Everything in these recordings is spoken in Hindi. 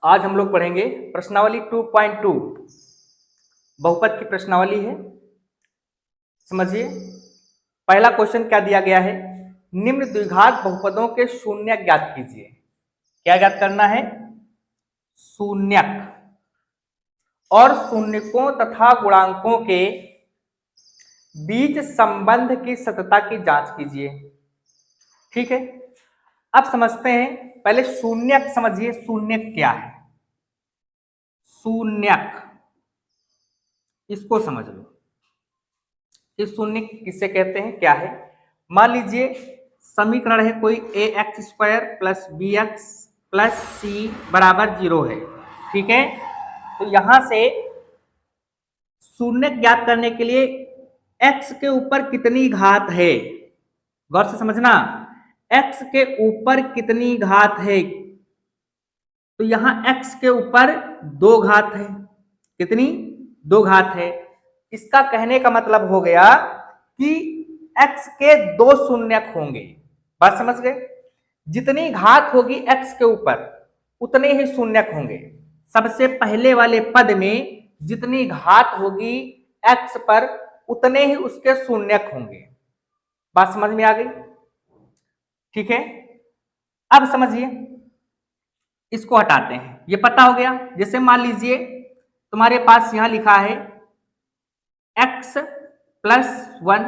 आज हम लोग पढ़ेंगे प्रश्नावली 2.2 बहुपद की प्रश्नावली है। समझिए, पहला क्वेश्चन क्या दिया गया है, निम्न द्विघात बहुपदों के शून्यक ज्ञात कीजिए। क्या ज्ञात करना है? शून्यक और शून्यकों तथा गुणांकों के बीच संबंध की सतता की जांच कीजिए। ठीक है, अब समझते हैं। पहले शून्यक समझिए, शून्यक क्या है। शून्यक इसको समझ लो, इस शून्य किसे कहते हैं, क्या है। मान लीजिए समीकरण है कोई ax² plus bx plus c बराबर 0 है। ठीक है, तो यहां से शून्य ज्ञात करने के लिए x के ऊपर कितनी घात है, गौर से समझना, x के ऊपर कितनी घात है। तो यहां x के ऊपर 2 घात है। कितनी? 2 घात है। इसका कहने का मतलब हो गया कि x के 2 शून्यक होंगे। बात समझ गए? जितनी घात होगी x के ऊपर उतने ही शून्यक होंगे। सबसे पहले वाले पद में जितनी घात होगी x पर उतने ही उसके शून्यक होंगे। बात समझ में आ गई? ठीक है, अब समझिए, इसको हटाते हैं। ये पता हो गया। जैसे मान लीजिए तुम्हारे पास यहां लिखा है x प्लस 1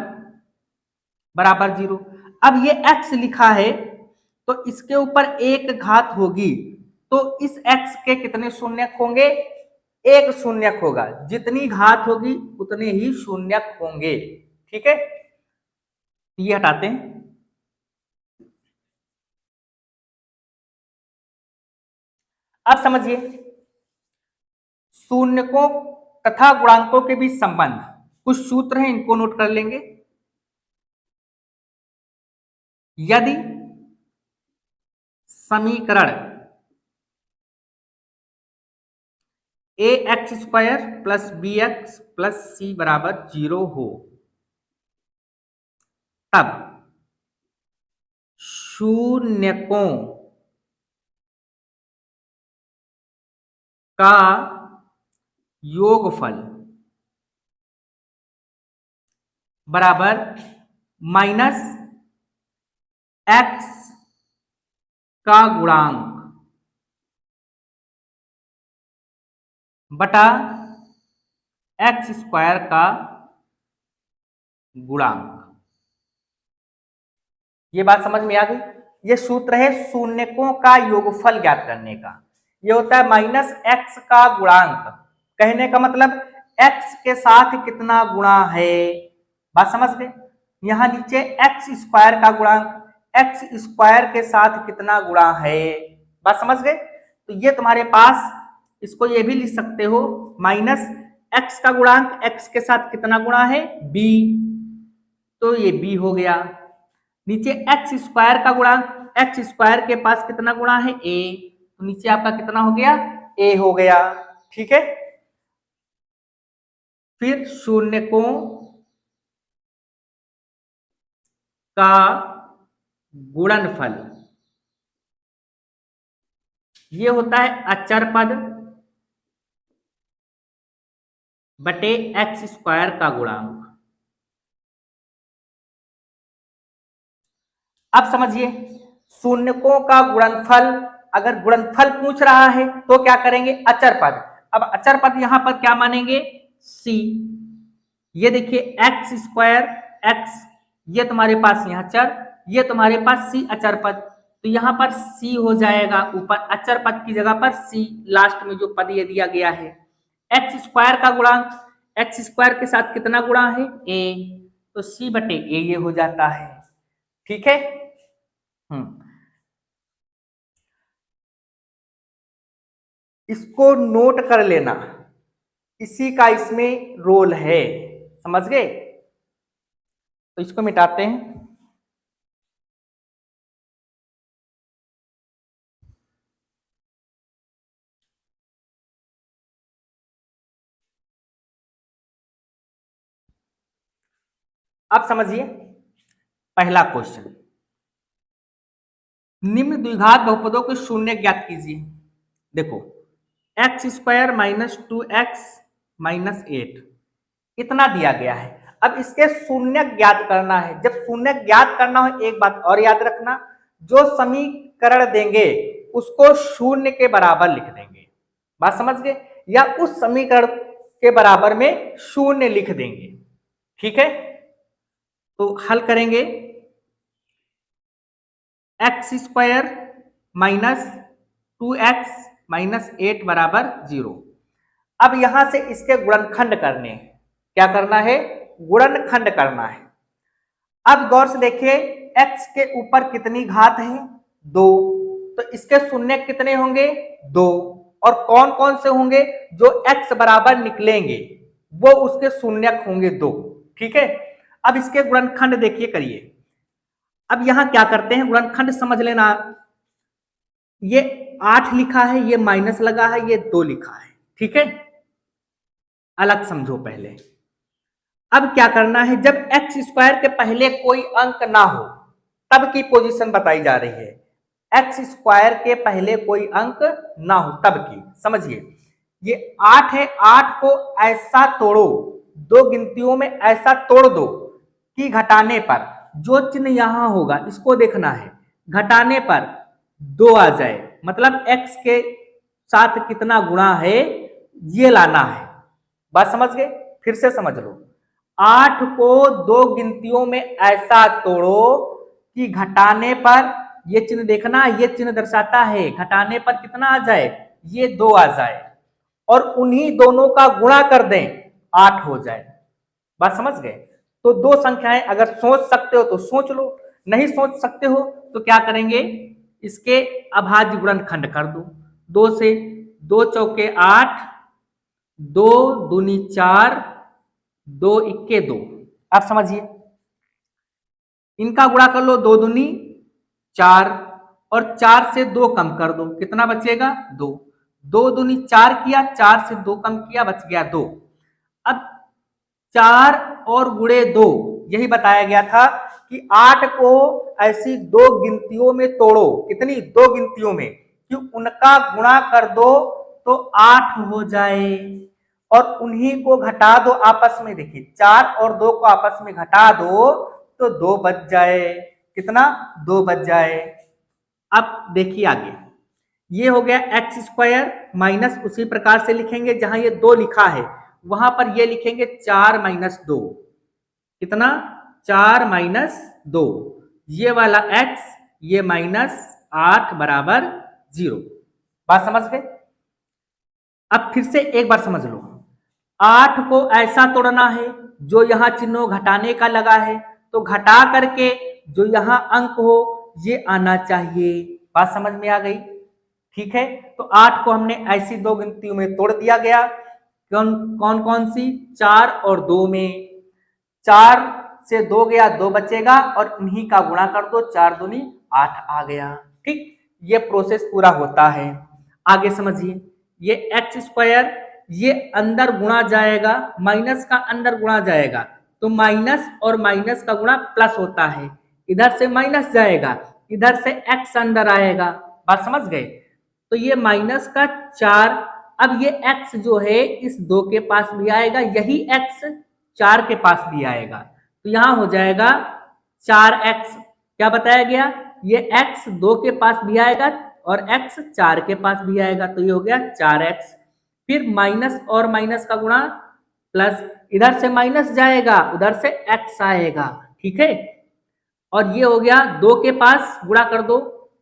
बराबर 0। अब ये x लिखा है तो इसके ऊपर 1 घात होगी, तो इस x के कितने शून्यक होंगे? 1 शून्यक होगा। जितनी घात होगी उतने ही शून्यक होंगे। ठीक है, ये हटाते हैं। अब समझिए, शून्यकों तथा गुणांकों के बीच संबंध, कुछ सूत्र हैं, इनको नोट कर लेंगे। यदि समीकरण ax² plus bx plus c बराबर 0 हो, तब शून्यकों का योगफल बराबर माइनस x का गुणांक बटा x² का गुणांक। ये बात समझ में आ गई? ये सूत्र है शून्यकों का योगफल ज्ञात करने का। ये होता है माइनस x का गुणांक। कहने का मतलब x के साथ कितना गुणा है। बात समझ गए? यहां नीचे x² का गुणांक x² के साथ कितना गुणा है। बात समझ गए? तो ये तुम्हारे पास, इसको ये भी लिख सकते हो, माइनस x का गुणांक x के साथ कितना गुणा है, b। तो ये b हो गया। नीचे x² का गुणांक x² के पास कितना गुणा है, a। तो नीचे आपका कितना हो गया, a हो गया। ठीक है, फिर शून्यकों का गुणनफल, ये होता है अचर पद बटे x² का गुणांक। अब समझिए, शून्यकों का गुणनफल, अगर गुणनफल पूछ रहा है तो क्या करेंगे, अचर पद। अब अचर पद यहां पर क्या मानेंगे, c। ये देखिए x² x, ये तुम्हारे पास यहाँ चर, ये तुम्हारे पास c अचर पद। तो यहाँ पर c हो जाएगा, ऊपर अचर पद की जगह पर c, लास्ट में जो पद ये दिया गया है। x² का गुणांक x² के साथ कितना गुणा है, a। तो c बटे a ये हो जाता है। ठीक है, इसको नोट कर लेना, इसी का इसमें रोल है। समझ गए? तो इसको मिटाते हैं। अब समझिए पहला क्वेश्चन, निम्न द्विघात बहुपदों के शून्य ज्ञात कीजिए। देखो, x square minus 2x minus 8 इतना दिया गया है। अब इसके शून्य ज्ञात करना है। जब शून्य ज्ञात करना हो, एक बात और याद रखना, जो समीकरण देंगे उसको शून्य के बराबर लिख देंगे। बात समझ गए? या उस समीकरण के बराबर में शून्य लिख देंगे। ठीक है, तो हल करेंगे। X square minus 2x minus 8 बराबर 0। अब यहां से इसके गुणनखंड करने, क्या करना है? गुणनखंड करना है। अब गौर से देखिए, x के ऊपर कितनी घात है? 2। तो इसके शून्य कितने होंगे? 2। और कौन कौन से होंगे? जो x बराबर निकलेंगे वो उसके शून्य होंगे 2। ठीक है, अब इसके गुणनखंड देखिए, करिए। अब यहां क्या करते हैं, गुणनखंड समझ लेना। ये 8 लिखा है, ये माइनस लगा है, ये 2 लिखा है। ठीक है, अलग समझो पहले। अब क्या करना है, जब एक्स स्क्वायर के पहले कोई अंक ना हो तब की पोजीशन बताई जा रही है। एक्स स्क्वायर के पहले कोई अंक ना हो तब की, समझिए। ये 8 है, 8 को ऐसा तोड़ो, दो गिनतियों में ऐसा तोड़ दो कि घटाने पर जो चिन्ह यहां होगा इसको देखना है, घटाने पर 2 आ जाए। मतलब एक्स के साथ कितना गुणा है ये लाना है। बात समझ गए? फिर से समझ लो। 8 को दो गिनतियों में ऐसा तोड़ो कि घटाने पर ये चिन्ह देखना, ये चिन्ह दर्शाता है घटाने पर कितना आ जाए, ये 2 आ जाए, और उन्हीं दोनों का गुणा कर दें, 8 हो जाए। बात समझ गए? तो दो संख्याएं अगर सोच सकते हो तो सोच लो, नहीं सोच सकते हो तो क्या करेंगे, इसके अभाज्य गुणनखंड कर दो। 2 से 2 चौके 8, 2 दूनी 4, 2 इक्के 2। आप समझिए, इनका गुणा कर लो, 2 दूनी 4, और 4 से 2 कम कर दो, कितना बचेगा? 2। 2 दूनी 4 किया, 4 से 2 कम किया, बच गया 2। अब 4 और गुणे 2, यही बताया गया था कि 8 को ऐसी दो गिनतियों में तोड़ो, कितनी? 2 गिनतियों में, कि उनका गुणा कर दो तो 8 हो जाए, और उन्हीं को घटा दो आपस में। देखिए, 4 और 2 को आपस में घटा दो तो 2 बच जाए। कितना? 2 बच जाए। अब देखिए आगे, ये हो गया एक्स स्क्वायर माइनस, उसी प्रकार से लिखेंगे जहां ये 2 लिखा है वहां पर ये लिखेंगे 4 माइनस 2। कितना? 4 माइनस 2। ये वाला x, ये माइनस 8 बराबर 0। बात समझ गए? अब फिर से एक बार समझ लो, 8 को ऐसा तोड़ना है जो यहां चिन्ह घटाने का लगा है, तो घटा करके जो यहां अंक हो ये आना चाहिए। बात समझ में आ गई? ठीक है, तो 8 को हमने ऐसी दो गिनतियों में तोड़ दिया गया। कौन कौन कौन सी? 4 और 2 में। 4 से 2 गया, 2 बचेगा, और इन्हीं का गुणा कर दो, 4 दूनी 8 आ गया। ठीक, ये प्रोसेस पूरा होता है। आगे समझिए, ये एक्स स्क्वायर, ये अंदर गुणा जाएगा, माइनस का अंदर गुणा जाएगा, तो माइनस और माइनस का गुणा प्लस होता है। इधर से माइनस जाएगा, इधर से एक्स अंदर आएगा। बात समझ गए? तो ये माइनस का 4, अब ये x जो है इस 2 के पास भी आएगा, यही x 4 के पास भी आएगा, तो यहां हो जाएगा 4x। क्या बताया गया? ये x 2 के पास भी आएगा और x 4 के पास भी आएगा, तो ये हो गया 4x। फिर माइनस और माइनस का गुणा प्लस, इधर से माइनस जाएगा, उधर से x आएगा। ठीक है, और ये हो गया 2 के पास गुणा कर दो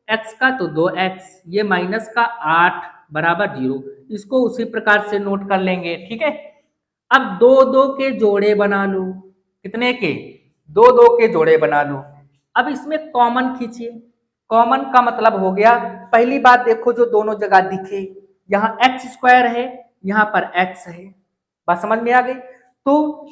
x का, तो 2x, ये माइनस का 8 बराबर 0। इसको उसी प्रकार से नोट कर लेंगे। ठीक है, अब 2 2 के जोड़े बना लो। कितने के? 2 2 के जोड़े बना लो। अब इसमें कॉमन खींचिए। कॉमन का मतलब हो गया, पहली बात देखो, जो दोनों जगह दिखे, यहाँ एक्स स्क्वायर है, यहाँ पर x है। बात समझ में आ गई? तो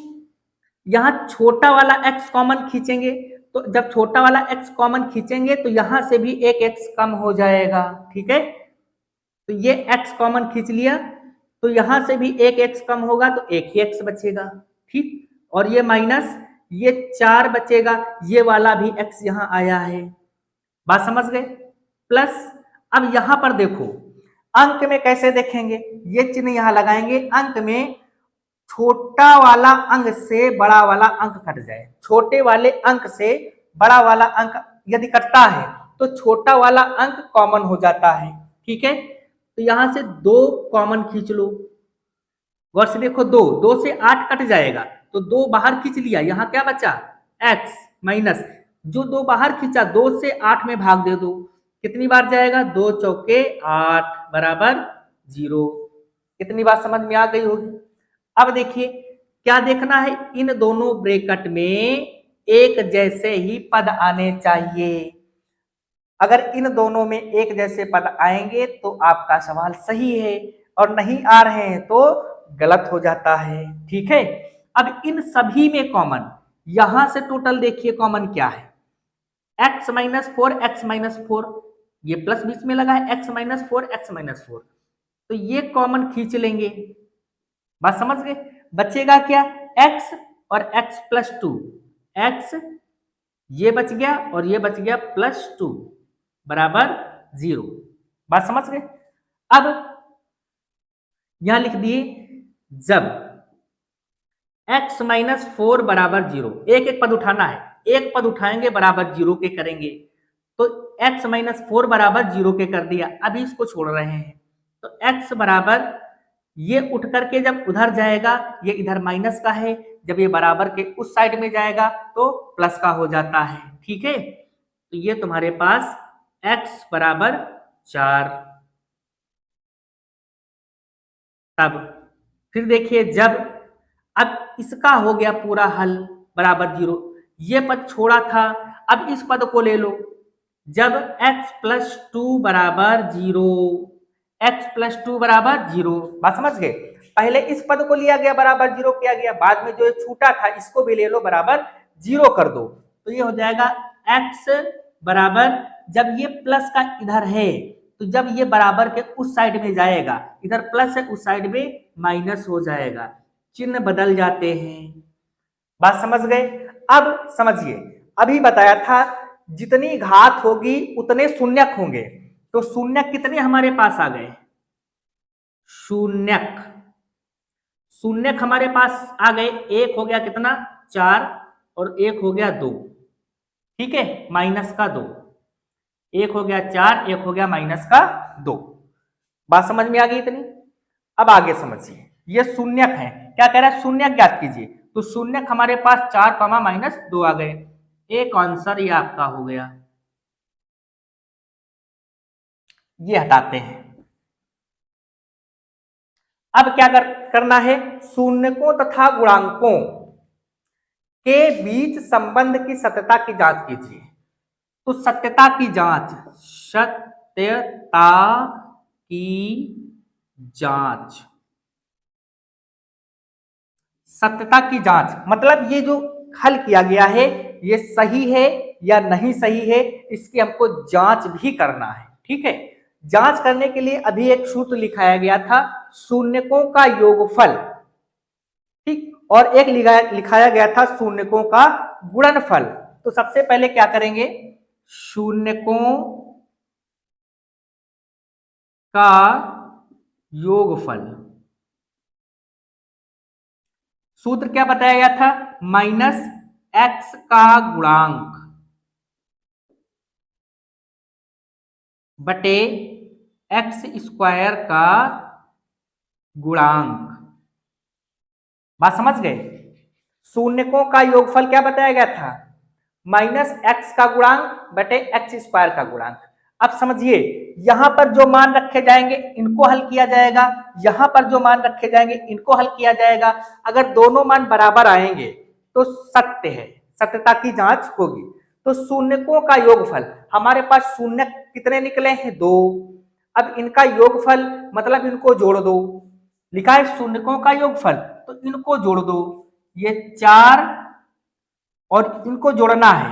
यहाँ छोटा वाला x कॉमन खींचेंगे, तो जब छोटा वाला x कॉमन खींचेंगे तो यहां से भी एक x कम हो जाएगा। ठीक है, तो ये x कॉमन खींच लिया, तो यहां से भी एक x कम होगा, तो एक ही x बचेगा। ठीक, और ये माइनस, ये 4 बचेगा, ये वाला भी x यहां आया है। बात समझ गए? प्लस, अब यहां पर देखो, अंक में कैसे देखेंगे, ये चिन्ह यहां लगाएंगे। अंक में छोटा वाला अंक से बड़ा वाला अंक कट जाए, छोटे वाले अंक से बड़ा वाला अंक यदि कटता है तो छोटा वाला अंक कॉमन हो जाता है। ठीक है, तो यहां से 2 कॉमन खींच लो। गौर से देखो, 2 से 8 कट जाएगा तो 2 बाहर खींच लिया, यहां क्या बचा x माइनस जो 2 बाहर खींचा 2 से 8 में भाग दे दो, कितनी बार जाएगा 2 चौके 8 बराबर 0। कितनी बार समझ में आ गई होगी। अब देखिए क्या देखना है, इन दोनों ब्रैकेट में एक जैसे ही पद आने चाहिए। अगर इन दोनों में एक जैसे पद आएंगे तो आपका सवाल सही है, और नहीं आ रहे हैं तो गलत हो जाता है। ठीक है, अब इन सभी में कॉमन, यहां से टोटल देखिए कॉमन क्या है, x माइनस 4 x माइनस 4, ये प्लस बीच में लगा है x माइनस 4 x माइनस 4, तो ये कॉमन खींच लेंगे। बात समझ गए, बचेगा क्या x और x प्लस 2, x ये बच गया और ये बच गया प्लस 2 बराबर 0। बात समझ गए। अब यहां लिख दिए जब x माइनस 4 बराबर 0, एक एक पद उठाना है, एक पद उठाएंगे बराबर 0 के करेंगे, तो x माइनस 4 बराबर 0 के कर दिया। अभी इसको छोड़ रहे हैं तो x बराबर ये उठ करके जब उधर जाएगा, ये इधर माइनस का है, जब ये बराबर के उस साइड में जाएगा तो प्लस का हो जाता है। ठीक है, तो ये तुम्हारे पास x बराबर 4। तब फिर देखिए जब, अब इसका हो गया पूरा हल बराबर 0, ये पद छोड़ा था, अब इस पद को ले लो, जब x प्लस 2 बराबर 0, x प्लस 2 बराबर 0। बात समझ गए, पहले इस पद को लिया गया बराबर 0 किया गया, बाद में जो छूटा था इसको भी ले लो बराबर 0 कर दो, तो ये हो जाएगा x बराबर, जब ये प्लस का इधर है तो जब ये बराबर के उस साइड में जाएगा, इधर प्लस है उस साइड में माइनस हो जाएगा, चिन्ह बदल जाते हैं। बात समझ गए। अब समझिए, अभी बताया था जितनी घात होगी उतने शून्यक होंगे, तो शून्यक कितने हमारे पास आ गए, शून्यक, शून्यक हमारे पास आ गए, एक हो गया कितना 4 और एक हो गया 2। ठीक है, माइनस का 2, एक हो गया 4, एक हो गया माइनस का 2। बात समझ में आ गई इतनी। अब आगे समझिए, ये शून्यक है, क्या कह रहा है शून्यक ज्ञात कीजिए, तो शून्यक हमारे पास 4 कमा माइनस 2 आ गए, एक आंसर ये आपका हो गया। ये हटाते हैं। अब क्या करना है, शून्यकों तथा गुणांकों के बीच संबंध की सत्यता की जांच कीजिए। तो सत्यता की जांच, सत्यता की जांच, सत्यता की जांच मतलब ये जो हल किया गया है ये सही है या नहीं सही है, इसकी हमको जांच भी करना है। ठीक है, जांच करने के लिए अभी एक सूत्र लिखाया गया था, शून्यकों का योगफल, ठीक, और एक लिखाया गया था शून्यकों का गुणनफल। तो सबसे पहले क्या करेंगे, शून्यकों का योगफल, सूत्र क्या बताया गया था, माइनस x का गुणांक बटे x स्क्वायर का गुणांक। बात समझ गए, शून्यकों का योगफल क्या बताया गया था, माइनस x का गुणांक बटे x स्क्वायर का गुणांक। अब समझिए, यहां पर जो मान रखे जाएंगे इनको हल किया जाएगा, यहां पर जो मान रखे जाएंगे इनको हल किया जाएगा। अगर दोनों मान बराबर आएंगे तो सत्य है, सत्यता की जांच होगी। तो शून्यकों का योगफल, हमारे पास शून्य कितने निकले हैं 2, अब इनका योगफल मतलब इनको जोड़ दो, लिखा है शून्यकों का योगफल तो इनको जोड़ दो, ये 4 और इनको जोड़ना है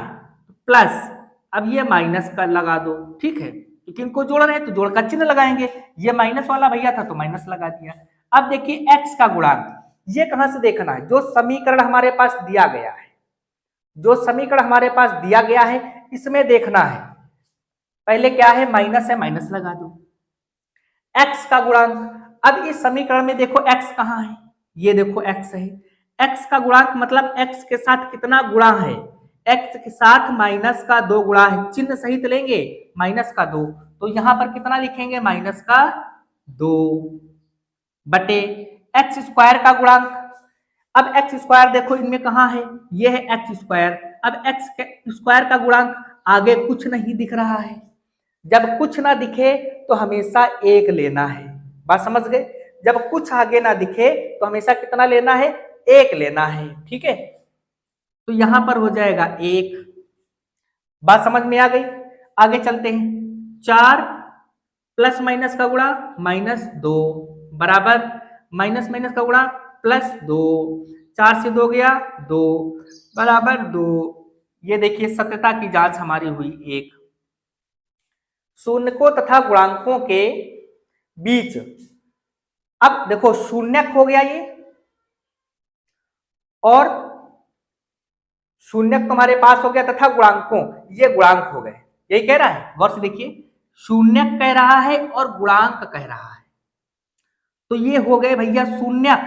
प्लस, अब ये माइनस का लगा दो। ठीक है, क्योंकि इनको जोड़ रहे हैं तो जोड़ का चिन्ह लगाएंगे, ये माइनस वाला भैया था तो माइनस लगा दिया। अब देखिए x का गुणांक, ये कहां से देखना है, जो समीकरण हमारे पास दिया गया है, जो समीकरण हमारे पास दिया गया है इसमें देखना है। पहले क्या है, माइनस है, माइनस लगा दो, x का गुणांक। अब इस समीकरण में देखो x कहाँ है, ये देखो x है। x का गुणांक मतलब x के साथ कितना गुणा है, x के साथ माइनस का 2 गुणा है, चिन्ह सहित लेंगे -2, तो यहां पर कितना लिखेंगे -2 बटे एक्स स्क्वायर का गुणांक। अब एक्स स्क्वायर देखो इनमें कहाँ है, ये है एक्स स्क्वायर। अब एक्स स्क्वायर का गुणांक आगे कुछ नहीं दिख रहा है, जब कुछ ना दिखे तो हमेशा 1 लेना है। बात समझ गए, जब कुछ आगे ना दिखे तो हमेशा कितना लेना है, 1 लेना है। ठीक है, तो यहां पर हो जाएगा 1। बात समझ में आ गई। आगे चलते हैं, 4 प्लस माइनस का गुणा -2 बराबर माइनस माइनस का गुणा +2, 4 से 2 गया 2 बराबर 2। ये देखिए सत्यता की जांच हमारी हुई 1। शून्यकों तथा गुणांकों के बीच, अब देखो शून्यक हो गया ये, और शून्यक तुम्हारे पास हो गया तथा गुणांकों, ये गुणांक हो गए। यही कह रहा है, गौर से देखिए, शून्यक कह रहा है और गुणांक कह रहा है। तो ये हो गए भैया शून्यक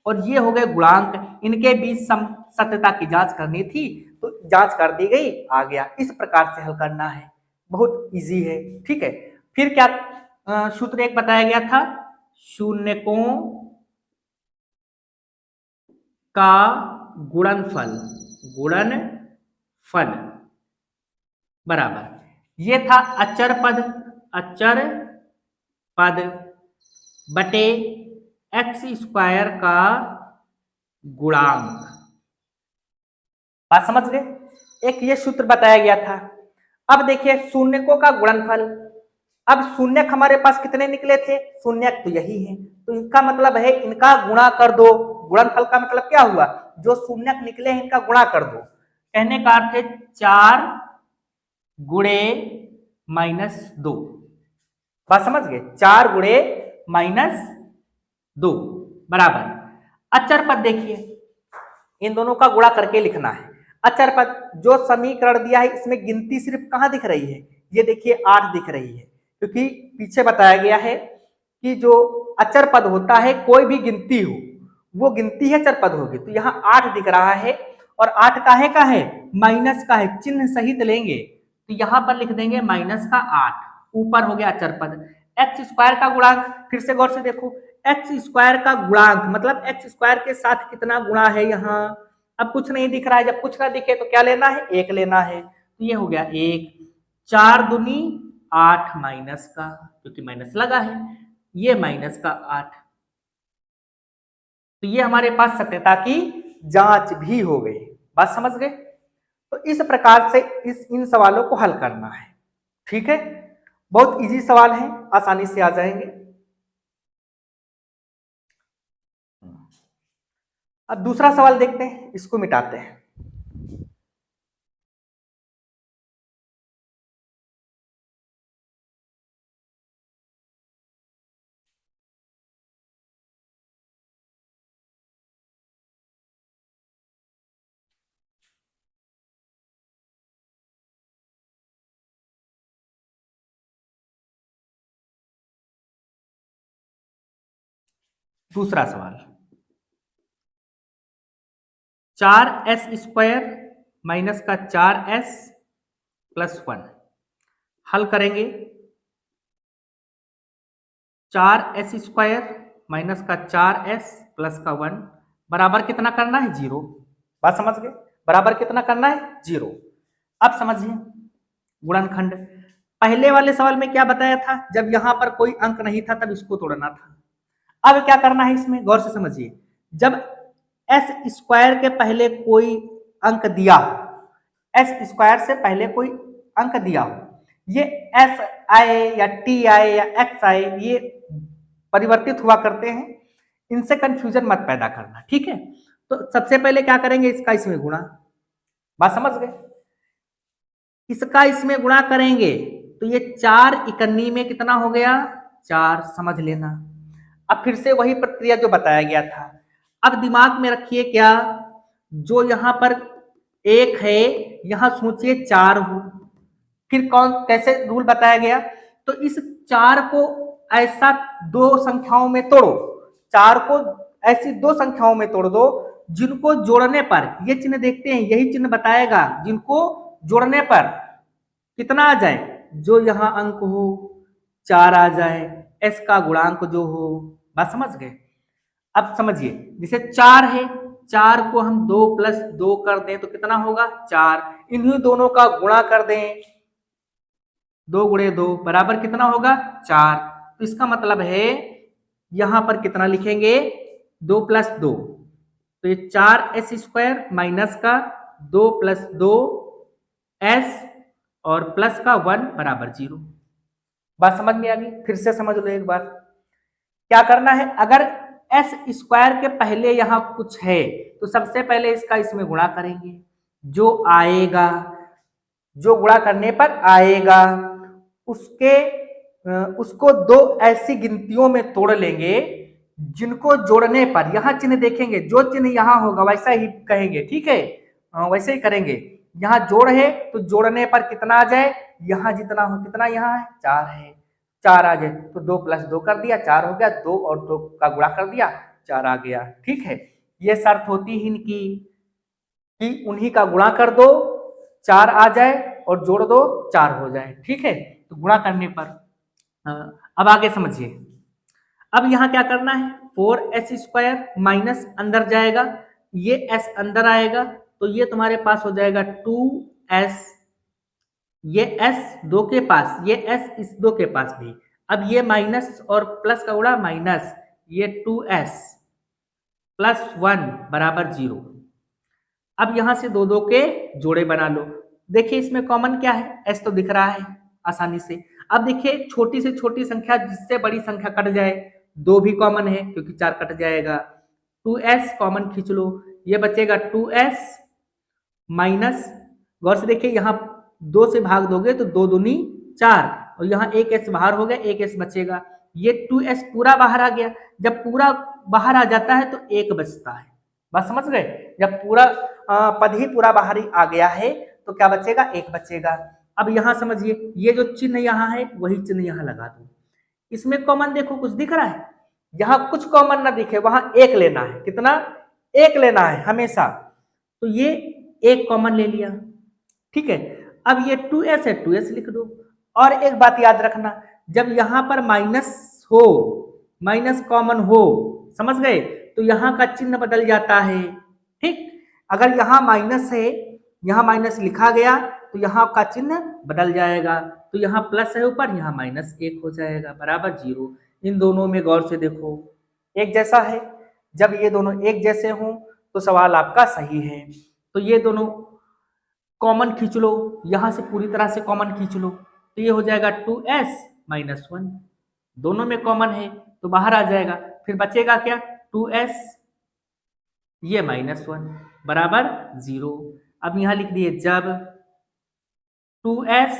और ये हो गए गुणांक, इनके बीच सत्यता की जांच करनी थी, तो जांच कर दी गई, आ गया। इस प्रकार से हल करना है, बहुत इजी है। ठीक है, फिर क्या सूत्र एक बताया गया था, शून्यकों का गुणनफल बराबर, ये था अचर पद बटे एक्स स्क्वायर का गुणांक। बात समझ गए, एक ये सूत्र बताया गया था। अब देखिए शून्यकों का गुणनफल, अब शून्यक हमारे पास कितने निकले थे, शून्यक तो यही है, तो इनका मतलब है इनका गुणा कर दो। गुणनफल का मतलब क्या हुआ, जो शून्यक निकले हैं इनका गुणा कर दो। कहने का अर्थ है 4 गुणे -2। बात समझ गए, 4 गुणे -2 बराबर अचर पद। देखिए इन दोनों का गुणा करके लिखना है। अचर पद जो समीकरण दिया है इसमें गिनती सिर्फ कहां दिख रही है, ये देखिए 8 दिख रही है, क्योंकि पीछे बताया गया है कि जो अचर पद होता है कोई भी गिनती हो वो गिनती है अचर पद होगी। तो यहाँ 8 दिख रहा है और 8 काहे का है, माइनस का है, चिन्ह सहित लेंगे, तो यहां पर लिख देंगे -8। ऊपर हो गया अचर पद। एक्स स्क्वायर का गुणांक, फिर से गौर से देखो, एक्स स्क्वायर का गुणांक मतलब एक्स स्क्वायर के साथ कितना गुणा है यहाँ, अब कुछ नहीं दिख रहा है, जब कुछ ना दिखे तो क्या लेना है, 1 लेना है। तो ये हो गया 1, 4 दूनी 8 माइनस का, क्योंकि माइनस लगा है, ये -8। तो ये हमारे पास सत्यता की जांच भी हो गई। बात समझ गए, तो इस प्रकार से इन सवालों को हल करना है। ठीक है, बहुत इजी सवाल है, आसानी से आ जाएंगे। अब दूसरा सवाल देखते हैं, इसको मिटाते हैं। दूसरा सवाल, 4s² माइनस का 4s प्लस 1 हल करेंगे। 4s² माइनस का 4s प्लस का 1 बराबर कितना करना है, 0। बात समझ गए, बराबर कितना करना है, 0। अब समझिए गुणनखंड, पहले वाले सवाल में क्या बताया था, जब यहां पर कोई अंक नहीं था तब इसको तोड़ना था। अब क्या करना है इसमें, गौर से समझिए, जब s² के पहले कोई अंक दिया हो, s² से पहले कोई अंक दिया हो, ये s आए या t आए या x आए, ये परिवर्तित हुआ करते हैं, इनसे कंफ्यूजन मत पैदा करना। ठीक है, तो सबसे पहले क्या करेंगे, इसका इसमें गुणा। बात समझ गए, इसका इसमें गुणा करेंगे तो ये 4 इकन्नी में कितना हो गया, 4, समझ लेना। अब फिर से वही प्रक्रिया जो बताया गया था, अब दिमाग में रखिए क्या, जो यहां पर 1 है यहां सोचिए 4 हो, फिर कौन कैसे रूल बताया गया, तो इस 4 को ऐसा दो संख्याओं में तोड़ो, 4 को ऐसी दो संख्याओं में तोड़ दो जिनको जोड़ने पर, ये चिन्ह देखते हैं, यही चिन्ह बताएगा जिनको जोड़ने पर कितना आ जाए, जो यहां अंक हो 4 आ जाए, एस का गुणांक जो हो। बात समझ गए? अब समझिए, जैसे 4 है, 4 को हम 2 प्लस 2 कर दें तो कितना होगा 4, इन्हीं दोनों का गुणा कर दें, 2 गुणे 2 बराबर कितना होगा 4। तो इसका मतलब है यहां पर कितना लिखेंगे 2 प्लस 2, तो ये 4s² माइनस का 2 प्लस 2 एस और प्लस का 1 बराबर 0। बात समझ में आ गई? फिर से समझ लो एक बार। क्या करना है, अगर एस स्क्वायर के पहले यहां कुछ है तो सबसे पहले इसका इसमें गुणा करेंगे, जो आएगा, जो गुणा करने पर आएगा उसको दो ऐसी गिनतियों में तोड़ लेंगे जिनको जोड़ने पर, यहां चिन्ह देखेंगे, जो चिन्ह यहां होगा वैसा ही कहेंगे, ठीक है, वैसे ही करेंगे। यहां जोड़ है तो जोड़ने पर कितना आ जाए, यहां जितना हो, कितना यहां है 4 है, 4 आ जाए तो 2 प्लस 2 कर दिया 4 हो गया, 2 और 2 का गुणा कर दिया 4 आ गया, ठीक है। ये शर्त होती है इनकी कि उन्हीं का गुणा कर दो 4 आ जाए और जोड़ दो 4 हो जाए, ठीक है। तो गुणा करने पर अब आगे समझिए, अब यहां क्या करना है, 4s² माइनस अंदर जाएगा, ये s अंदर आएगा तो ये तुम्हारे पास हो जाएगा 2s, ये s 2 के पास, ये s इस 2 के पास भी, अब ये माइनस और प्लस का गुणा माइनस, ये 2s प्लस 1 बराबर 0। अब यहां से दो दो के जोड़े बना लो, देखिए इसमें कॉमन क्या है, s तो दिख रहा है आसानी से। अब देखिए छोटी से छोटी संख्या जिससे बड़ी संख्या कट जाए, 2 भी कॉमन है क्योंकि 4 कट जाएगा, 2s कॉमन खींच लो, ये बचेगा 2s माइनस, गौर से देखिए यहाँ 2 से भाग दोगे तो 2 दूनी 4 और यहाँ एक s बाहर हो गया, एक s बचेगा, ये 2s पूरा बाहर आ गया, जब पूरा बाहर आ जाता है तो 1 बचता है। बात समझ गए? जब पूरा पद ही पूरा बाहर ही आ गया है तो क्या बचेगा, 1 बचेगा। अब यहां समझिए, ये जो चिन्ह यहाँ है वही चिन्ह यहाँ लगा दो, इसमें कॉमन देखो कुछ दिख रहा है, जहां कुछ कॉमन ना दिखे वहां 1 लेना है, कितना 1 लेना है हमेशा, तो ये 1 कॉमन ले लिया, ठीक है। अब ये 2s है, 2s लिख दो। और एक बात याद रखना, जब यहां पर माइनस हो, माइनस कॉमन हो, समझ गए, तो यहां का चिन्ह बदल जाता है, ठीक। अगर यहां माइनस है, यहां माइनस लिखा गया तो यहां का चिन्ह बदल जाएगा, तो यहां प्लस है ऊपर, यहां -1 हो जाएगा बराबर 0। इन दोनों में गौर से देखो एक जैसा है, जब ये दोनों एक जैसे हों तो सवाल आपका सही है। तो ये दोनों कॉमन खींच लो, यहां से पूरी तरह से कॉमन खींच लो, तो ये हो जाएगा 2s माइनस 1, दोनों में कॉमन है तो बाहर आ जाएगा, फिर बचेगा क्या 2s, ये -1 बराबर 0। अब यहां लिख दिए जब 2s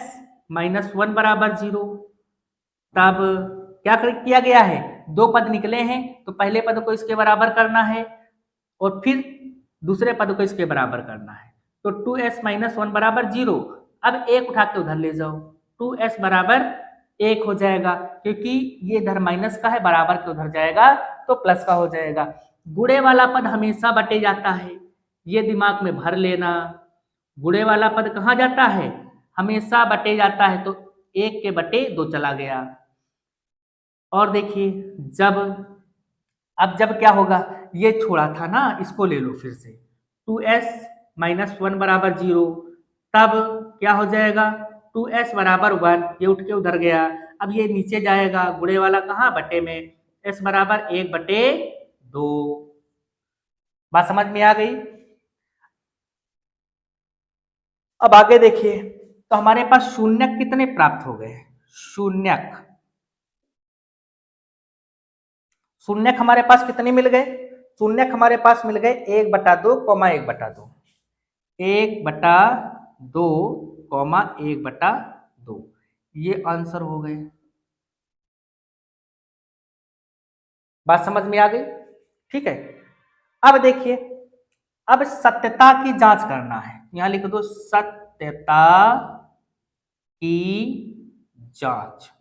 माइनस 1 बराबर 0, तब क्या किया गया है, दो पद निकले हैं तो पहले पद को इसके बराबर करना है और फिर दूसरे पद को इसके बराबर करना है, तो 2s माइनस 1 बराबर 0। अब 1 उठा के उधर ले जाओ, 2s बराबर 1 हो जाएगा, क्योंकि ये इधर माइनस का है, बराबर के उधर जाएगा तो प्लस का हो जाएगा। गुणे वाला पद हमेशा बटे जाता है, ये दिमाग में भर लेना, गुणे वाला पद कहाँ जाता है, हमेशा बटे जाता है, तो 1 के बटे 2 चला गया। और देखिए जब, अब जब क्या होगा, ये छोड़ा था ना, इसको ले लो फिर से, 2s माइनस 1 बराबर 0, तब क्या हो जाएगा 2s बराबर 1, ये उठ के उधर गया, अब ये नीचे जाएगा, गुणे वाला कहाँ बटे में, s बराबर 1 बटे 2। बात समझ में आ गई? अब आगे देखिए, तो हमारे पास शून्यक कितने प्राप्त हो गए, शून्यक, शून्यक हमारे पास कितने मिल गए, शून्यक हमारे पास मिल गए 1/2 कॉमा 1/2, 1/2 कॉमा 1/2, ये आंसर हो गए। बात समझ में आ गई? ठीक है। अब देखिए, अब सत्यता की जांच करना है, यहां लिख दो सत्यता की जांच।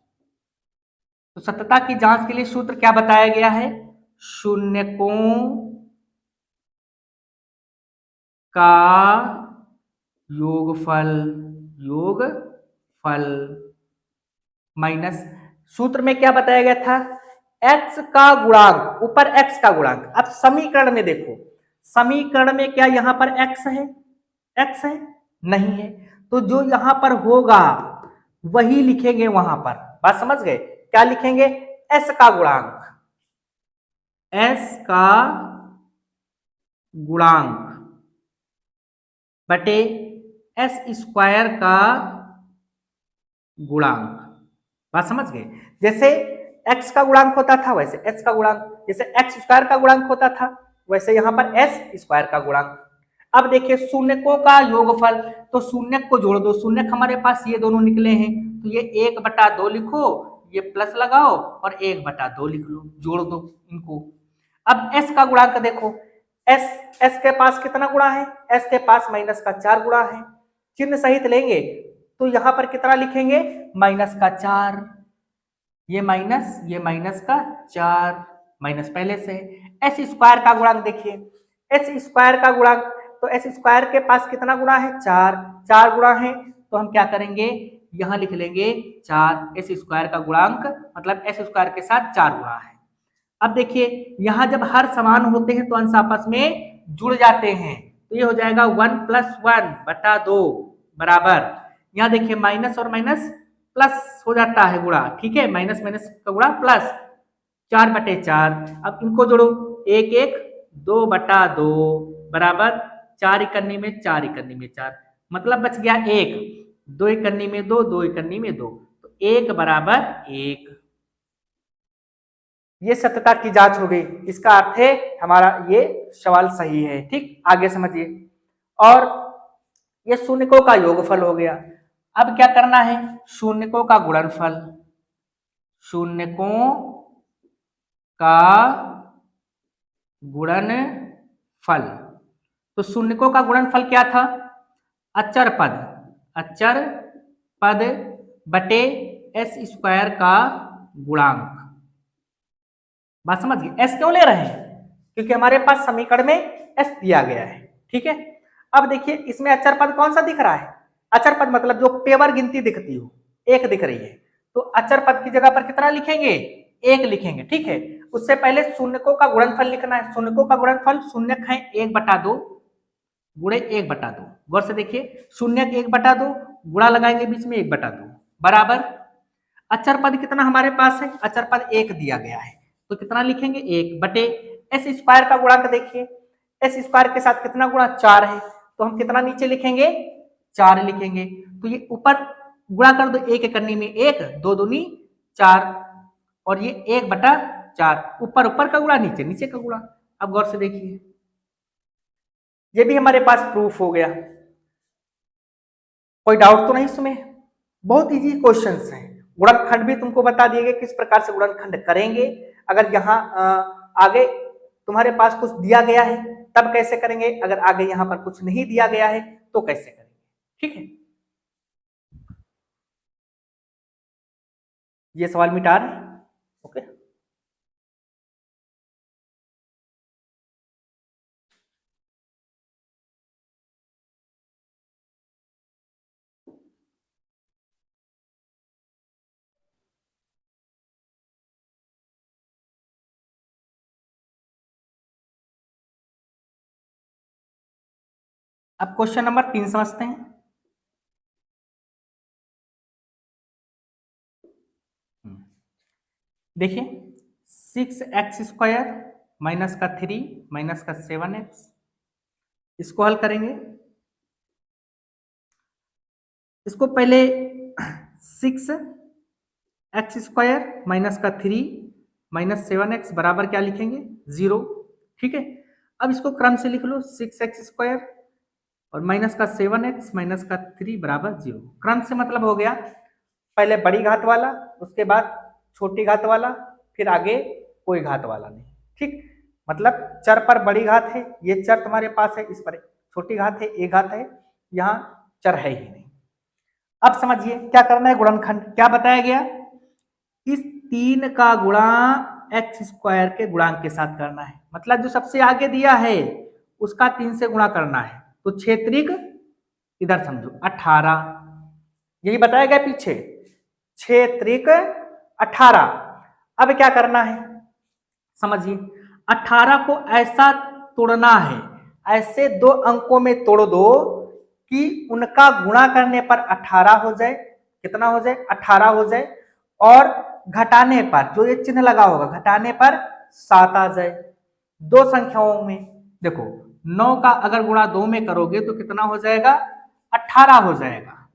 तो सत्यता की जांच के लिए सूत्र क्या बताया गया है? शून्यकों का योगफल, योगफल माइनस, सूत्र में क्या बताया गया था? x का गुणांक, ऊपर x का गुणांक। अब समीकरण में देखो, समीकरण में क्या यहां पर x है? x है? नहीं है। तो जो यहां पर होगा वही लिखेंगे वहां पर। बात समझ गए? क्या लिखेंगे? s का गुणांक, s का गुणांक बटे s स्क्वायर का गुणांक। बात समझ गए? जैसे x का गुणांक होता था वैसे s का गुणांक, जैसे x स्क्वायर का गुणांक होता था वैसे यहाँ पर s स्क्वायर का गुणांक। अब देखिए शून्यकों का योगफल, तो शून्यक को जोड़ दो। शून्यक हमारे पास ये दोनों निकले हैं, तो ये 1/2 लिखो, ये प्लस लगाओ और 1/2 लिख लो, जोड़ दो इनको। अब s का गुणांक देखो, s के पास कितना गुणा है? s के पास माइनस का 4 गुणा है। चिन्ह सहित लेंगे तो यहां पर कितना लिखेंगे? माइनस का 4, ये माइनस का 4, माइनस पहले से। एस स्क्वायर का गुणांक देखिए, एस स्क्वायर का गुणांक, तो एस स्क्वायर के पास कितना गुणा है? 4, 4 गुणा है, तो हम क्या करेंगे? यहां लिख लेंगे 4। एस स्क्वायर का गुणांक मतलब एस स्क्वायर के साथ 4 गुणा है। अब देखिए यहां जब हर समान होते हैं तो अंश आपस में जुड़ जाते हैं, तो ये हो जाएगा 1 + 1/2 बराबर, यहां देखिए माइनस और माइनस प्लस हो जाता है गुणा, ठीक है, माइनस माइनस का गुणा प्लस, 4/4। अब इनको जोड़ो, 1 1 2/2 बराबर 4 इकन्नी में 4 इकन्नी में 4, मतलब बच गया 1, 2 इकन्नी में 2, 2 इकन्नी में 2, तो 1 बराबर 1। ये सत्यता की जांच हो गई, इसका अर्थ है हमारा ये सवाल सही है। ठीक, आगे समझिए। और ये शून्यकों का योगफल हो गया। अब क्या करना है? शून्यकों का गुणनफल, शून्यकों का गुणनफल। तो शून्यकों का गुणनफल क्या था? अचर पद, अचर पद बटे एस स्क्वायर का गुणांक। बात समझ गए? एस क्यों ले रहे हैं? क्योंकि हमारे पास समीकरण में एस दिया गया है। ठीक है, अब देखिए इसमें अचर पद कौन सा दिख रहा है? अचर पद मतलब जो पेवर गिनती दिखती हो, 1 दिख रही है, तो अचर पद की जगह पर कितना लिखेंगे? 1 लिखेंगे। ठीक है, उससे पहले शून्यकों का गुणनफल लिखना है। शून्यकों का गुणनफल, शून्यक है 1/2 गुणे 1/2। गौर से देखिए, शून्यक 1/2 गुणा लगाएंगे बीच में 1/2 बराबर, अचर पद कितना हमारे पास है? अचर पद 1 दिया गया है, तो कितना लिखेंगे? 1 बटे एस स्क्वायर का गुणांक देखिए, एस स्क्वायर के साथ कितना गुणा? 4 है, तो हम कितना नीचे लिखेंगे? 4 लिखेंगे। तो ये ऊपर गुणा कर दो, 1 इकन्नी में 1, 2 दूनी 4, और ये 1/4, ऊपर ऊपर का गुणा, नीचे नीचे का गुणा। अब गौर से देखिए, ये भी हमारे पास प्रूफ हो गया। कोई डाउट तो नहीं इसमें? बहुत इजी क्वेश्चंस हैं। गुणनखंड भी तुमको बता दिए गए किस प्रकार से गुणनखंड करेंगे। अगर यहाँ आगे तुम्हारे पास कुछ दिया गया है तब कैसे करेंगे, अगर आगे यहाँ पर कुछ नहीं दिया गया है तो कैसे करेंगे। ठीक है, ये सवाल मिटा रहे हैं। ओके, अब क्वेश्चन नंबर 3 समझते हैं। देखिए 6x² माइनस का 3 माइनस का 7x, इसको हल करेंगे। इसको पहले 6x² माइनस का 3 माइनस 7x बराबर क्या लिखेंगे? 0। ठीक है, अब इसको क्रम से लिख लो, 6x² और माइनस का 7x माइनस का 3 बराबर 0। क्रम से मतलब हो गया पहले बड़ी घात वाला, उसके बाद छोटी घात वाला, फिर आगे कोई घात वाला नहीं। ठीक, मतलब चर पर बड़ी घात है, ये चर तुम्हारे पास है, इस पर छोटी घात है, एक घात है, यहाँ चर है ही नहीं। अब समझिए क्या करना है। गुणनखंड क्या बताया गया? इस 3 का गुणा एक्स स्क्वायर के गुणांक के साथ करना है, मतलब जो सबसे आगे दिया है उसका 3 से गुणा करना है। तो क्षेत्रिक इधर समझो 18, यही बताया गया पीछे, क्षेत्रिक 18। अब क्या करना है समझिए, 18 को ऐसा तोड़ना है, ऐसे दो अंकों में तोड़ दो कि उनका गुणा करने पर 18 हो जाए। कितना हो जाए? 18 हो जाए। और घटाने पर जो ये चिन्ह लगा होगा, घटाने पर 7 आ जाए। दो संख्याओं में देखो, 9 का अगर गुणा 2 में करोगे तो कितना हो जाएगा? 18 हो जाएगा।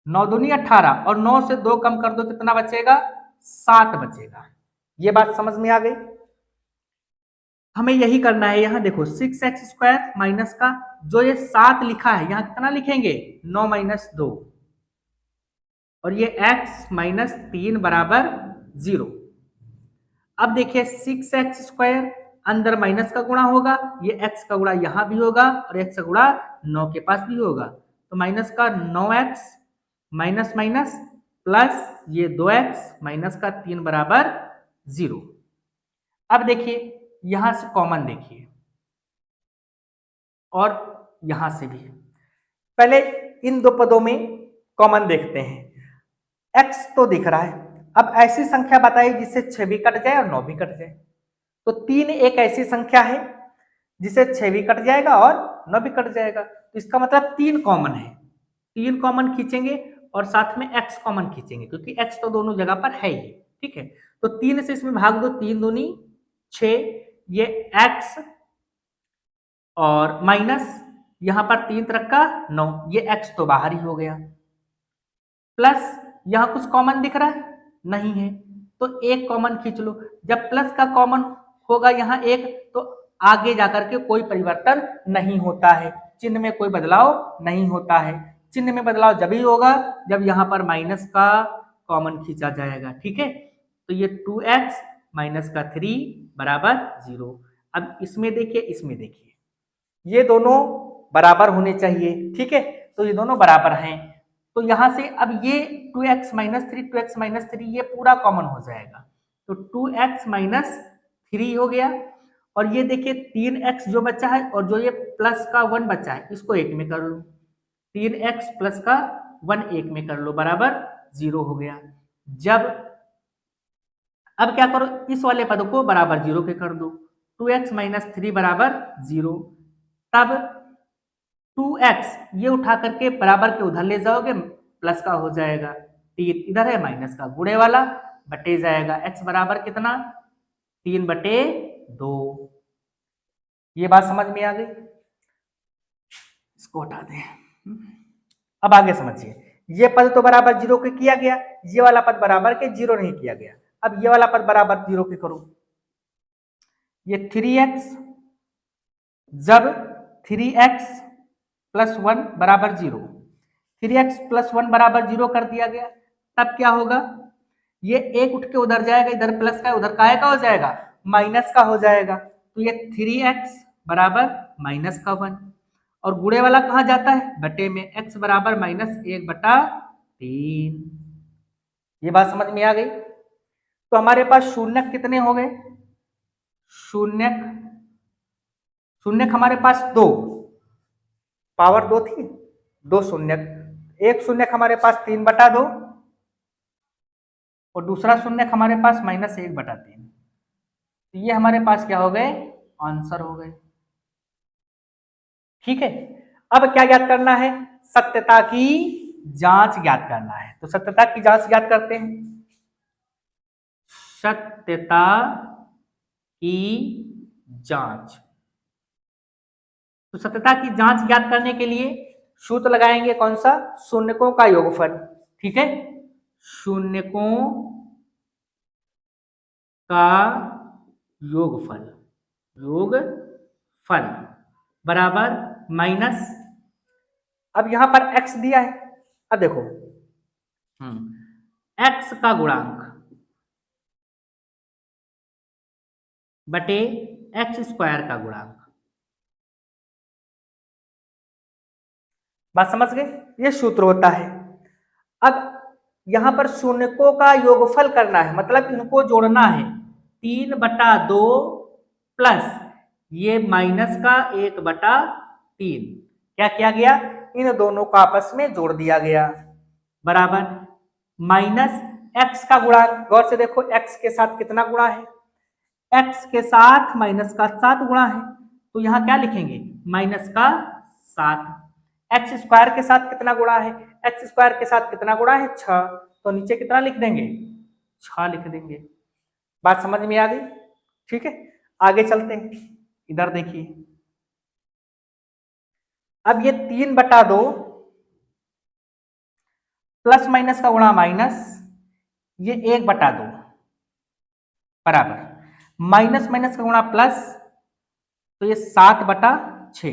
9 दूनी 18 और 9 से 2 कम कर दो, कितना बचेगा? 7 बचेगा। ये बात समझ में आ गई? हमें यही करना है। यहां देखो 6x² माइनस का जो ये 7 लिखा है, यहां कितना लिखेंगे? 9 माइनस 2, और ये x माइनस 3 बराबर 0। अब देखिए 6x² अंदर माइनस का गुणा होगा, ये x का गुणा यहां भी होगा और x का गुणा 9 के पास भी होगा। तो माइनस का 9x माइनस माइनस प्लस ये 2x माइनस का 3 बराबर 0। अब देखिए यहां से कॉमन देखिए और यहां से भी। पहले इन दो पदों में कॉमन देखते हैं। x तो दिख रहा है, अब ऐसी संख्या बताइए जिससे 6 भी कट जाए और 9 भी कट जाए। तो 3 एक ऐसी संख्या है जिसे 6 भी कट जाएगा और 9 भी कट जाएगा, तो इसका मतलब 3 कॉमन है। 3 कॉमन खींचेंगे और साथ में x कॉमन खींचेंगे, क्योंकि x तो दोनों जगह पर है ही। ठीक है, तो 3 से इसमें भाग दो, 3 दूनी 6, ये x और माइनस यहां पर 3 तरह का 9, ये x तो बाहर ही हो गया। प्लस यहां कुछ कॉमन दिख रहा है? नहीं है, तो एक कॉमन खींच लो। जब प्लस का कॉमन होगा यहां एक, तो आगे जाकर के कोई परिवर्तन नहीं होता है, चिन्ह में कोई बदलाव नहीं होता है। चिन्ह में बदलाव जब ही होगा जब यहां पर माइनस का कॉमन खींचा जाएगा। ठीक है, तो ये 2x माइनस का 3 बराबर 0। अब इसमें देखिए, इसमें देखिए, ये दोनों बराबर होने चाहिए। ठीक है, तो ये दोनों बराबर हैं, तो यहां से अब ये 2x माइनस 3 2x माइनस 3 ये पूरा कॉमन हो जाएगा, तो 2x माइनस 3 हो गया। और ये देखिए 3x जो बचा है और जो ये प्लस का 1 बचा है, इसको एक में कर लो। 3x प्लस का 1 एक में कर लो, बराबर 0 हो गया। जब अब क्या करो, इस वाले पद को बराबर 0 के कर दो, 2x माइनस 3 बराबर 0। तब 2x ये उठा करके बराबर के उधर ले जाओगे, प्लस का हो जाएगा, 3 इधर है माइनस का गुणे वाला, बटे जाएगा x बराबर कितना? 3/2। ये बात समझ में आ गई? इसको हटा दें। अब आगे समझिए, ये पद तो बराबर 0 के किया गया, ये वाला पद बराबर के 0 नहीं किया गया। अब ये वाला पद बराबर 0 के करो। ये 3x, जब 3x प्लस 1 बराबर 0, 3x प्लस 1 बराबर 0 कर दिया गया, तब क्या होगा? ये एक उठ के उधर जाएगा, इधर प्लस का उधर काय का हो जाएगा? माइनस का हो जाएगा। तो ये 3x बराबर माइनस का 1, और गुणे वाला कहाँ जाता है? बटे में, x बराबर -1/3। ये बात समझ में आ गई? तो हमारे पास शून्यक कितने हो गए? शून्यक शून्यक हमारे पास 2, पावर 2 थी, 2 शून्यक। एक शून्यक हमारे पास 3/2 और दूसरा शून्यक हमारे पास -1/3। तो ये हमारे पास क्या हो गए? आंसर हो गए। ठीक है, अब क्या ज्ञात करना है? सत्यता की जांच ज्ञात करना है। तो सत्यता की जांच ज्ञात करते हैं। सत्यता की जांच, तो सत्यता की जांच ज्ञात करने के लिए सूत्र लगाएंगे, कौन सा? शून्यकों का योगफल। ठीक है, शून्यकों का योगफल, योगफल बराबर माइनस, अब यहां पर x दिया है, अब देखो x का गुणांक बटे x² का गुणांक। बात समझ गए? ये सूत्र होता है। अब यहां पर शून्यकों का योगफल करना है, मतलब इनको जोड़ना है। 3/2 प्लस ये माइनस का 1/3 क्या किया गया, इन दोनों को आपस में जोड़ दिया गया, बराबर माइनस एक्स का गुणा। गौर से देखो एक्स के साथ कितना गुणा है, एक्स के साथ माइनस का 7 गुणा है, तो यहां क्या लिखेंगे माइनस का 7। एक्स स्क्वायर के साथ कितना गुणा है, एक्स स्क्वायर के साथ कितना गुणा है 6, तो नीचे कितना लिख देंगे 6 लिख देंगे। बात समझ में आ गई, ठीक है। आगे चलते हैं, इधर देखिए, अब ये 3/2 प्लस माइनस का गुणा माइनस, ये 1/2 बराबर माइनस माइनस का गुणा प्लस, तो ये 7/6,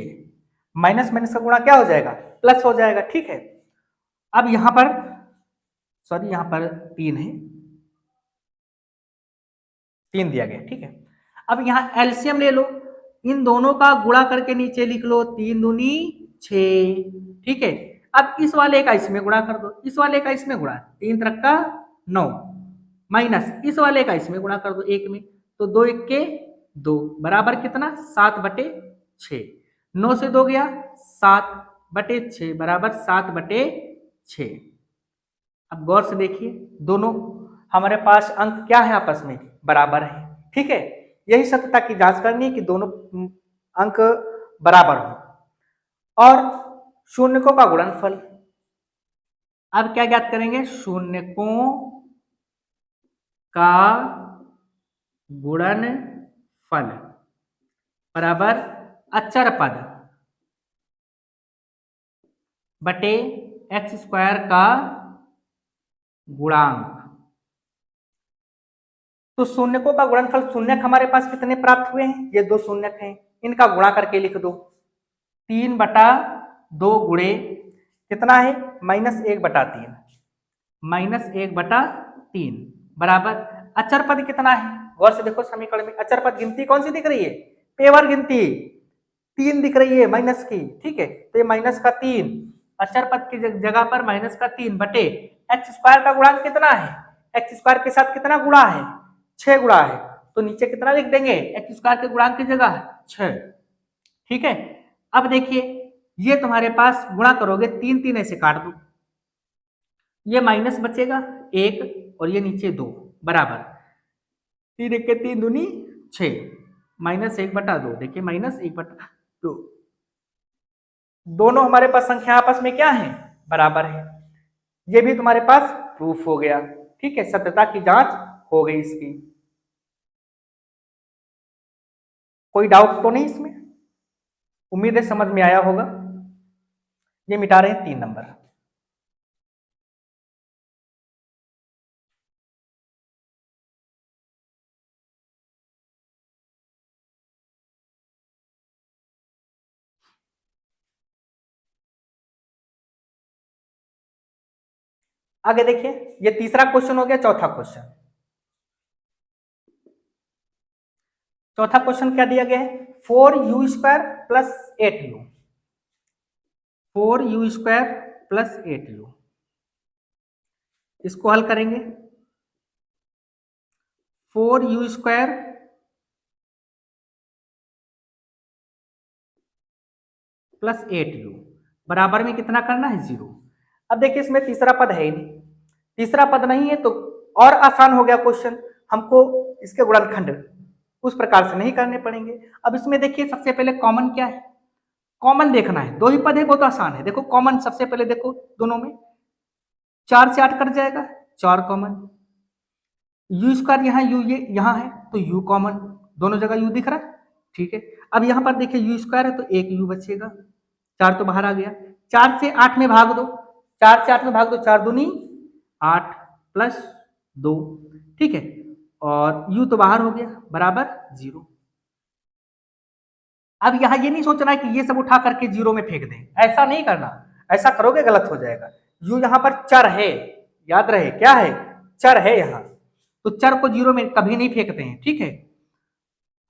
माइनस माइनस का गुणा क्या हो जाएगा प्लस हो जाएगा, ठीक है। अब यहां पर सॉरी यहां पर 3 है, 3 दिया गया, ठीक है। अब यहां एलसीएम ले लो, इन दोनों का गुणा करके नीचे लिख लो, 3 दूनी 6, ठीक है। अब इस वाले का इसमें गुणा कर दो, इस वाले का इसमें गुणा, 3 3 का 9 माइनस इस वाले का इसमें गुणा कर दो 1 में, तो 2 1 के 2 बराबर कितना 7/6, 9 से 2 गया 7/6 बराबर 7/6। अब गौर से देखिए दोनों हमारे पास अंक क्या है आपस में बराबर है, ठीक है। यही सत्यता की जांच करनी है कि दोनों अंक बराबर हो। और शून्यकों का गुणनफल, अब क्या ज्ञात करेंगे, शून्यकों का गुणनफल बराबर अचर पद बटे एक्स स्क्वायर का गुणांक। तो शून्यकों का गुणनफल, शून्यक हमारे पास कितने प्राप्त हुए हैं, ये 2 शून्यक हैं, इनका गुणा करके लिख दो, 3/2 गुणे कितना है -1/3, -1/3 बराबर अचर पद कितना है। गौर से देखो समीकरण में अचर पद गिनती कौन सी दिख रही है, पेवर गिनती 3 दिख रही है माइनस की, ठीक है। तो ये -3 अचर पद की जगह पर -3 बटे एक्स स्क्वायर का गुणांक कितना है, एक्स स्क्वायर के साथ कितना गुणा है 6 गुणा है, तो नीचे कितना लिख देंगे एक्स स्क्वायर के गुणांक की जगह 6, ठीक है। अब देखिए ये तुम्हारे पास गुणा करोगे 3 3 ऐसे काट दो, ये माइनस बचेगा 1 और ये नीचे 2 बराबर 3 1 के 3 दूनी 6 -1/2, देखिए -1/2, दोनों हमारे पास संख्या आपस में क्या है बराबर है। ये भी तुम्हारे पास प्रूफ हो गया, ठीक है, सत्यता की जांच हो गई इसकी। कोई डाउट तो नहीं इसमें, उम्मीद है समझ में आया होगा। ये मिटा रहे हैं 3 नंबर। आगे देखिए, ये तीसरा क्वेश्चन हो गया। चौथा क्वेश्चन, चौथा क्वेश्चन क्या दिया गया है, 4u² plus 8u, 4u² plus 8u, इसको हल करेंगे। 4u² प्लस 8u बराबर में कितना करना है 0। अब देखिए इसमें तीसरा पद है ही नहीं, तीसरा पद नहीं है तो और आसान हो गया क्वेश्चन, हमको इसके गुणनखंड उस प्रकार से नहीं करने पड़ेंगे। अब इसमें देखिए सबसे पहले कॉमन क्या है, कॉमन देखना है, 2 ही पद है, बहुत आसान है। देखो कॉमन सबसे पहले देखो दोनों में 4 से 8 कट जाएगा, 4 कॉमन, u² यहाँ u ये यहाँ है तो u कॉमन, दोनों जगह u दिख रहा है, ठीक है। अब यहाँ पर देखिए u² है तो 1 u बचेगा, 4 तो बाहर आ गया, 4 से 8 में भाग दो, 4 से 8 में भाग दो, 4 दूनी 8 प्लस 2, ठीक है, और u तो बाहर हो गया बराबर 0। अब यहाँ ये नहीं सोचना है कि ये सब उठा करके 0 में फेंक दें, ऐसा नहीं करना, ऐसा करोगे गलत हो जाएगा। u यहाँ पर चर है, याद रहे क्या है, चर है यहाँ, तो चर को 0 में कभी नहीं फेंकते हैं, ठीक है।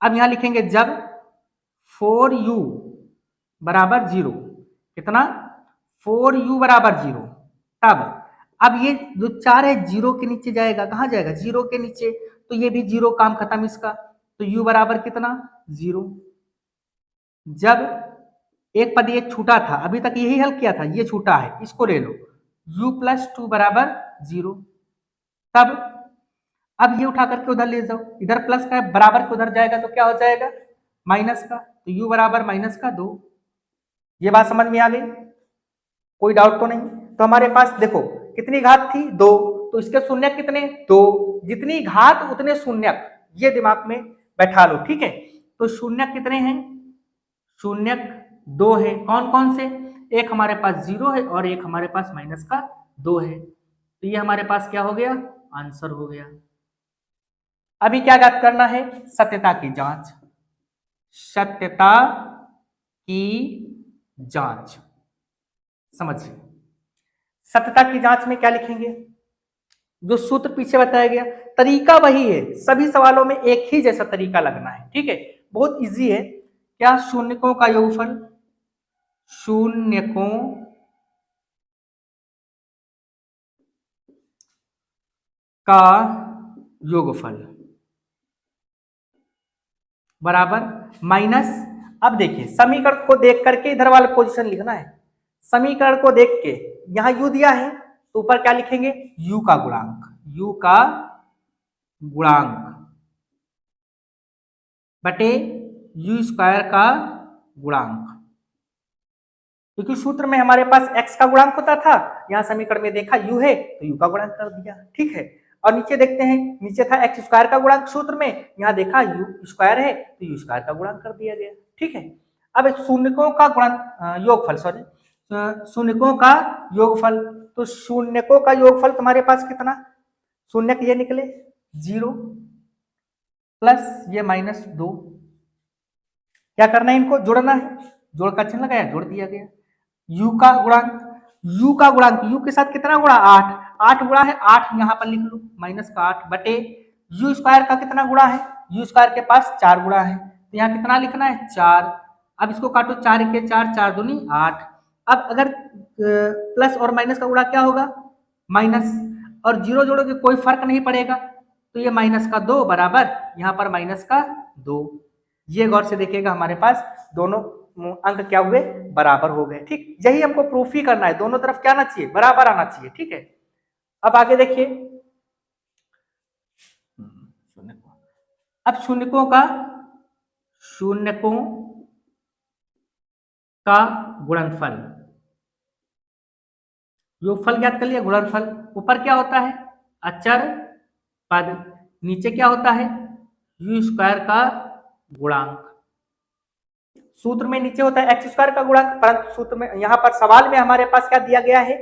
अब यहां लिखेंगे जब 4u बराबर 0, कितना 4u बराबर 0, तब अब ये जो 4 है जीरो के नीचे जाएगा, कहाँ जाएगा, जीरो के नीचे, तो ये भी जीरो, काम खत्म इसका। तो u बराबर कितना, जीरो। जब एक पद ये छूटा था, अभी तक यही हल किया था, ये छूटा है, इसको ले लो, u+2 बराबर जीरो। तब अब ये उठा करके उधर ले जाओ, इधर प्लस का बराबर के उधर जाएगा तो क्या हो जाएगा, माइनस का, तो u बराबर -2। ये बात समझ में आ गई, कोई डाउट तो नहीं। तो हमारे पास देखो कितनी घात थी, 2, तो इसके शून्यक कितने, 2, जितनी घात उतने शून्यक, ये दिमाग में बैठा लो, ठीक है। तो शून्यक कितने हैं, शून्यक 2 है, कौन कौन से, एक हमारे पास 0 है और एक हमारे पास -2 है। तो ये हमारे पास क्या हो गया, आंसर हो गया। अभी क्या ज्ञात करना है, सत्यता की जांच, सत्यता की जांच। समझिए, सत्यता की जांच में क्या लिखेंगे, जो सूत्र पीछे बताया गया, तरीका वही है, सभी सवालों में एक ही जैसा तरीका लगना है, ठीक है, बहुत इजी है। क्या, शून्यकों का योगफल, शून्यकों का योगफल बराबर माइनस, अब देखिए समीकरण को देख करके इधर वाला पोजीशन लिखना है, समीकरण को देख के यहां u दिया है तो ऊपर क्या लिखेंगे, u का गुणांक, u का गुणांक बटे u² का गुणांक, क्योंकि सूत्र में हमारे पास x का गुणांक होता था, यहां समीकरण में देखा u है तो u का गुणांक कर दिया, ठीक है। और नीचे देखते हैं, नीचे था x² का गुणांक सूत्र में, यहां देखा u² है तो u² का गुणांक कर दिया गया, ठीक है। अब शून्यकों का गुणांक योगफल, सॉरी शून्यकों का योगफल, तो शून्यकों का योगफल तुम्हारे पास कितना, शून्यक ये निकले 0 प्लस ये -2, क्या करना है, इनको जोड़ना है, जोड़ का चिन्ह लगाया, जोड़ दिया गया। u का गुणांक, u का गुणांक, u के साथ कितना गुणा, 8, 8 गुणा है 8, यहां पर लिख लो -8 बटे u² का कितना गुणा है, u² के पास 4 गुणा है, तो यहाँ कितना लिखना है, 4। अब इसको काटो, 4 के 4, 4 दूनी 8। अब अगर प्लस और माइनस का गुणा क्या होगा, माइनस, और जीरो जोड़ोगे कोई फर्क नहीं पड़ेगा, तो ये -2 बराबर यहाँ पर -2। ये गौर से देखिएगा, हमारे पास दोनों अंक क्या हुए, बराबर हो गए, ठीक। यही हमको प्रूफ ही करना है, दोनों तरफ क्या आना चाहिए, बराबर आना चाहिए, ठीक है। अब आगे देखिए, अब शून्यकों का गुणनफल, योगफल ज्ञात कर लिया, गुणनफल ऊपर क्या होता है, अचर पद, नीचे क्या होता है, u² का गुणांक, सूत्र में नीचे होता है x² का गुणांक, परंतु सूत्र में, यहाँ पर सवाल में हमारे पास क्या दिया गया है,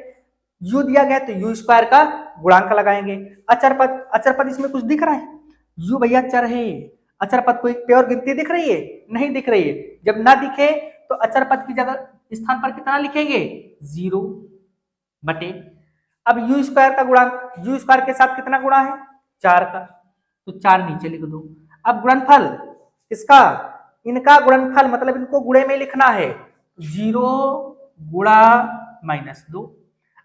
u दिया गया, तो u² का गुणांक लगाएंगे। अचर पद इसमें कुछ दिख रहा है, u भैया चर है, अचर पद कोई प्योर गिनती दिख रही है, नहीं दिख रही है। जब ना दिखे तो अचर पद की जगह स्थान पर कितना लिखेंगे, 0 बटे, अब u² का गुणांक, u² के साथ कितना गुणा है, 4 का, तो 4 नीचे लिख दो। अब गुणनफल इसका, इनका गुणनफल मतलब इनको गुणे में लिखना है, 0 गुणा -2।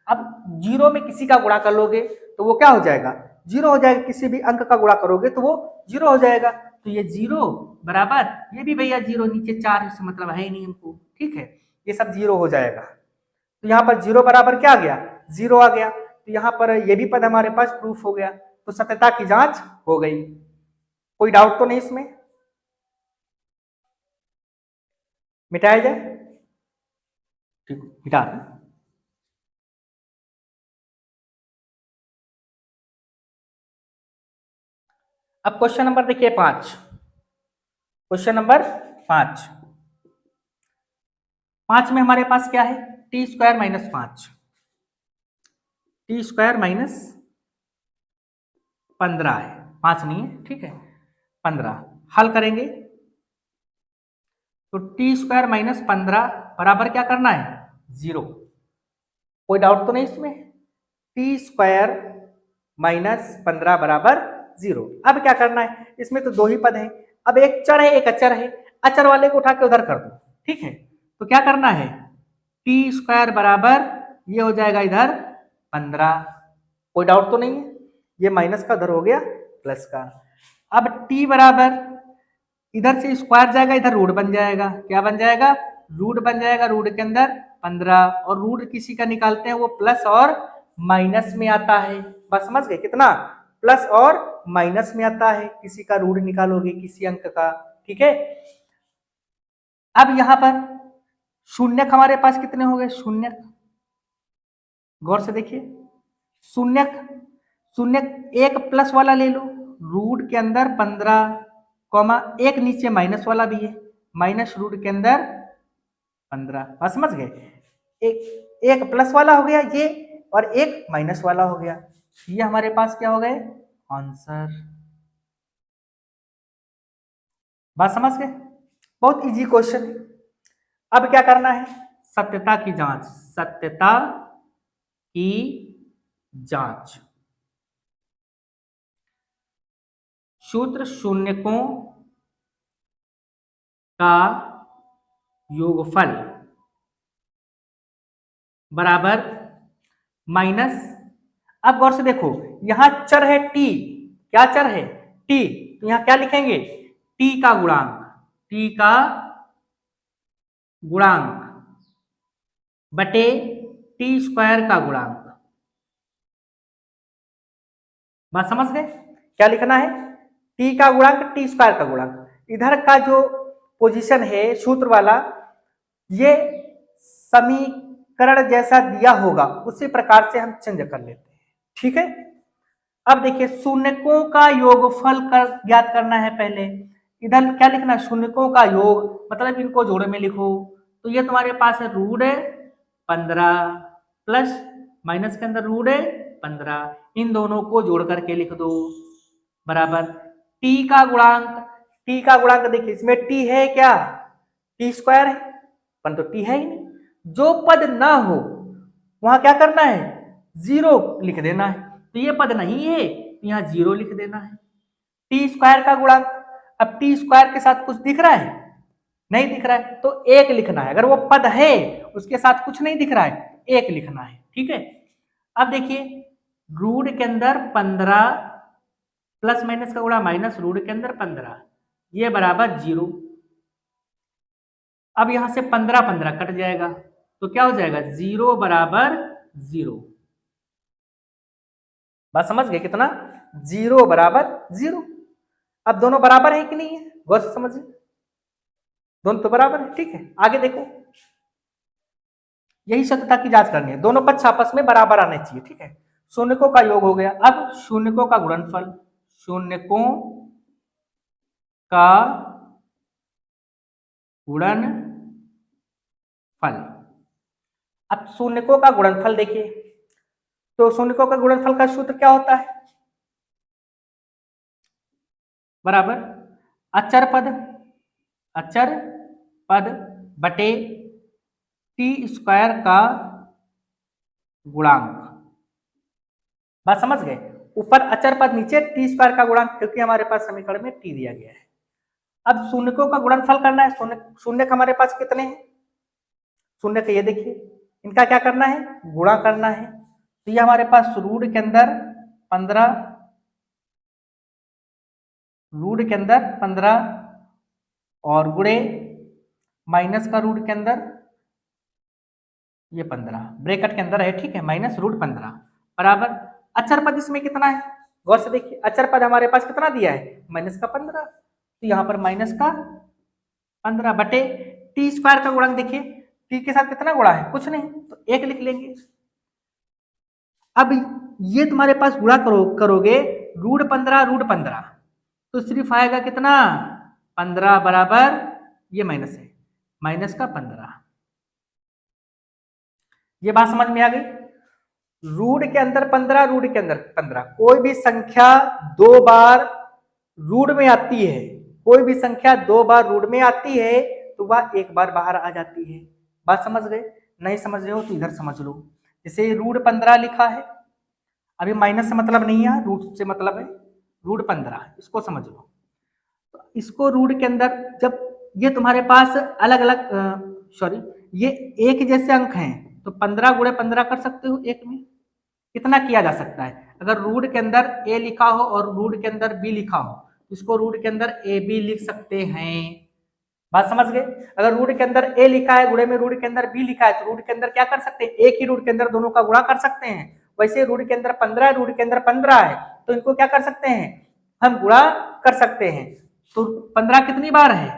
अब 0 में किसी का गुणा कर लोगे तो वो क्या हो जाएगा, 0 हो जाएगा, किसी भी अंक का गुणा करोगे तो वो 0 हो जाएगा, तो ये 0 बराबर, ये भी भैया 0, नीचे 4 से मतलब है ही नहीं हमको, ठीक है, ये सब 0 हो जाएगा। तो यहाँ पर 0 बराबर क्या आ गया, 0 आ गया, तो यहाँ पर ये भी पद हमारे पास प्रूफ हो गया, तो सत्यता की जांच हो गई। कोई डाउट तो नहीं इसमें, मिटाया जाए, ठीक, मिटा। अब क्वेश्चन नंबर देखिए 5, क्वेश्चन नंबर 5, 5 में हमारे पास क्या है, t² - 5, t² - 15 है, 5 नहीं है, ठीक है, 15 हल करेंगे तो t² - 15 बराबर क्या करना है, 0। कोई डाउट तो नहीं इसमें, t² - 15 बराबर 0। अब क्या करना है, इसमें तो 2 ही पद हैं, अब एक चर है एक अचर है, अचर वाले को उठा के उधर कर दो, ठीक है। तो क्या करना है, t² बराबर ये हो जाएगा इधर 15 कोई डाउट तो नहीं है? ये माइनस का उधर हो गया प्लस का। अब t बराबर इधर से स्क्वायर जाएगा, इधर रूट बन जाएगा। क्या बन जाएगा? रूट बन जाएगा। रूट के अंदर 15, और रूट किसी का निकालते हैं वो प्लस और माइनस में आता है। बस समझ गए? कितना? प्लस और माइनस में आता है। किसी का रूट निकालोगे किसी अंक का, ठीक है। अब यहां पर शून्यक हमारे पास कितने हो गए? शून्यक, गौर से देखिए, शून्यक शून्यक एक प्लस वाला ले लो, रूट के अंदर 15 कॉमा एक नीचे माइनस वाला भी है, माइनस रूट के अंदर 15। बात समझ गए? एक प्लस वाला हो गया ये, और एक माइनस वाला हो गया। ये हमारे पास क्या हो गए? आंसर। बात समझ गए? बहुत इजी क्वेश्चन है। अब क्या करना है? सत्यता की जांच। सत्यता की जांच। सूत्र शून्यकों का योगफल बराबर माइनस, अब गौर से देखो, यहां चर है टी। क्या चर है? टी। तो यहां क्या लिखेंगे? टी का गुणांक। टी का गुणांक बटे टी स्क्वायर का गुणांक। बात समझ गए? क्या लिखना है? टी का गुणांक टी स्क्वायर का गुणांक। इधर का जो पोजीशन है सूत्र वाला, ये समीकरण जैसा दिया होगा उसी प्रकार से हम चेंज कर लेते हैं, ठीक है। अब देखिए, शून्यकों का योगफल ज्ञात करना है पहले। इधर क्या लिखना है? शून्यकों का योग, मतलब इनको जोड़े में लिखो। तो ये तुम्हारे पास है रूट है 15 प्लस माइनस के अंदर रूट है 15, इन दोनों को जोड़ करके लिख दो बराबर टी का गुणांक। टी का गुणांक देखिए, इसमें टी है क्या? टी स्क्वायर है, परंतु टी है ही नहीं। जो पद ना हो वहां क्या करना है? जीरो लिख देना है। तो ये पद नहीं है, यहाँ जीरो लिख देना है। टी स्क्वायर का गुणांक, अब टी स्क्वायर के साथ कुछ दिख रहा है? नहीं दिख रहा है, तो एक लिखना है। अगर वो पद है उसके साथ कुछ नहीं दिख रहा है, एक लिखना है, ठीक है। अब देखिए, रूट के अंदर 15 प्लस माइनस का गुणा माइनस रूट के अंदर 15, ये बराबर 0। अब यहां से 15 15 कट जाएगा, तो क्या हो जाएगा? 0 बराबर 0। बात समझ गए? कितना? 0 बराबर 0। अब दोनों बराबर है कि नहीं है? गौर से समझिए, दोनों तो बराबर है, ठीक है। आगे देखो, यही सत्यता की जांच करनी है। दोनों पक्ष आपस में बराबर आने चाहिए, ठीक है। शून्यकों का योग हो गया। अब शून्यकों का गुणनफल। शून्यकों का गुणनफल। अब शून्यकों का गुणनफल देखिए, तो शून्यकों का गुणनफल का सूत्र क्या होता है? बराबर अचर पद बटे टी स्क्वायर का गुणांक। बात समझ गए? ऊपर अचर पद, नीचे टी स्क्वायर का गुणांक, क्योंकि हमारे पास समीकरण में टी दिया गया है। अब शून्यकों का गुणनफल करना है। शून्यक हमारे पास कितने हैं? शून्यक ये देखिए, इनका क्या करना है? गुणा करना है। तो ये हमारे पास रूट के अंदर 15, रूट के अंदर 15 और गुणे माइनस का रूट के अंदर ये 15 ब्रैकेट के अंदर है, ठीक है, माइनस रूट 15 बराबर अचर पद इसमें कितना है? गौर से देखिए, अचर पद हमारे पास कितना दिया है? माइनस का 15। तो यहाँ पर माइनस का 15 बटे टी स्क्वायर का गुणांक देखिए, टी के साथ कितना गुणा है? कुछ नहीं, तो एक लिख लेंगे। अब ये तुम्हारे पास गुणा करोगे रूट 15 तो सिर्फ आएगा कितना? 15 बराबर ये माइनस है, माइनस का 15। ये बात समझ में आ गई? रूट के अंदर 15, रूट के अंदर 15, कोई भी संख्या दो बार रूट में आती है, कोई भी संख्या दो बार रूट में आती है तो वह एक बार बाहर आ जाती है। बात समझ गए? नहीं समझ रहे हो तो इधर समझ लो। जैसे रूट 15 लिखा है, अभी माइनस से मतलब नहीं है, रूट से मतलब है। रूट 15 इसको समझ लो। तो इसको रूट के अंदर, जब ये तुम्हारे पास अलग अलग सॉरी ये एक जैसे अंक हैं तो 15 गुणे 15 कर सकते हो एक में, कितना किया जा सकता है? अगर रूट के अंदर a लिखा हो और रूट के अंदर b लिखा हो, तो इसको रूट के अंदर ab लिख सकते हैं। बात समझ गए? अगर रूट के अंदर a लिखा है, गुणे में रूट के अंदर b लिखा है, तो रूट के अंदर क्या कर सकते हैं? एक ही रूट के अंदर दोनों का गुणा कर सकते हैं। वैसे रूट के अंदर 15 है, रूट के अंदर 15 है, तो इनको क्या कर सकते हैं? हम गुणा कर सकते हैं। तो 15 कितनी बार है?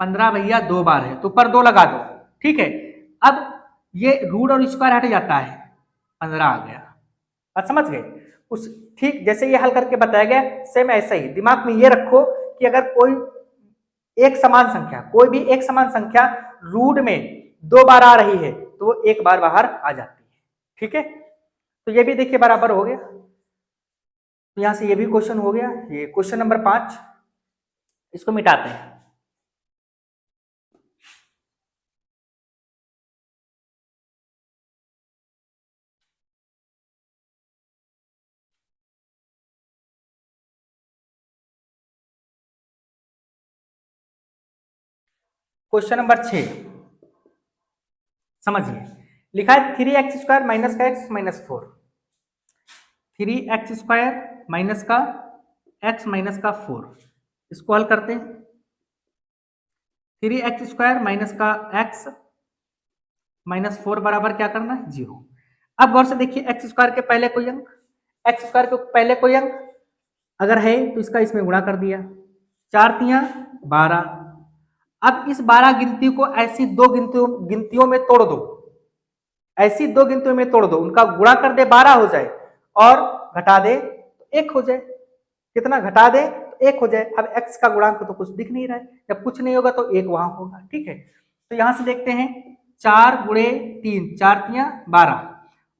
15 भैया 2 बार है, तो ऊपर 2 लगा दो। ठीक है, अब ये रूट और स्क्वायर हट जाता है, 15 आ गया। बात समझ गए? उस ठीक जैसे ये हल करके बताया गया, सेम ऐसा ही दिमाग में ये रखो कि अगर कोई एक समान संख्या, कोई भी एक समान संख्या रूट में 2 बार आ रही है, तो वो 1 बार बाहर आ जाती है। ठीक है, तो ये भी देखिए बराबर हो गया। तो यहां से ये भी क्वेश्चन हो गया। ये क्वेश्चन नंबर 5, इसको मिटाते हैं। क्वेश्चन नंबर 6 समझिए, लिखा है 3x स्क्वायर माइनस का x minus 4। 3x square minus का x माइनस का 4, इसको हल करते हैं। 3x स्क्वायर माइनस का x माइनस 4 बराबर क्या करना है? 0। अब गौर से देखिए, x स्क्वायर के पहले कोई अंक, x स्क्वायर के पहले कोई अंक अगर है तो इसका इसमें गुणा कर दिया, 4 तियां 12। अब इस 12 गिनती को ऐसी दो गिनतियों में तोड़ दो, ऐसी दो गिनतियों में तोड़ दो, उनका गुणा कर दे 12 हो जाए और घटा दे तो 1 हो जाए। कितना घटा दे तो 1 हो जाए। अब x का गुणांक तो कुछ दिख नहीं रहा है, जब कुछ नहीं होगा तो 1 वहां होगा। ठीक है, तो यहां से देखते हैं 4 गुणे 3, 4 तियां 12,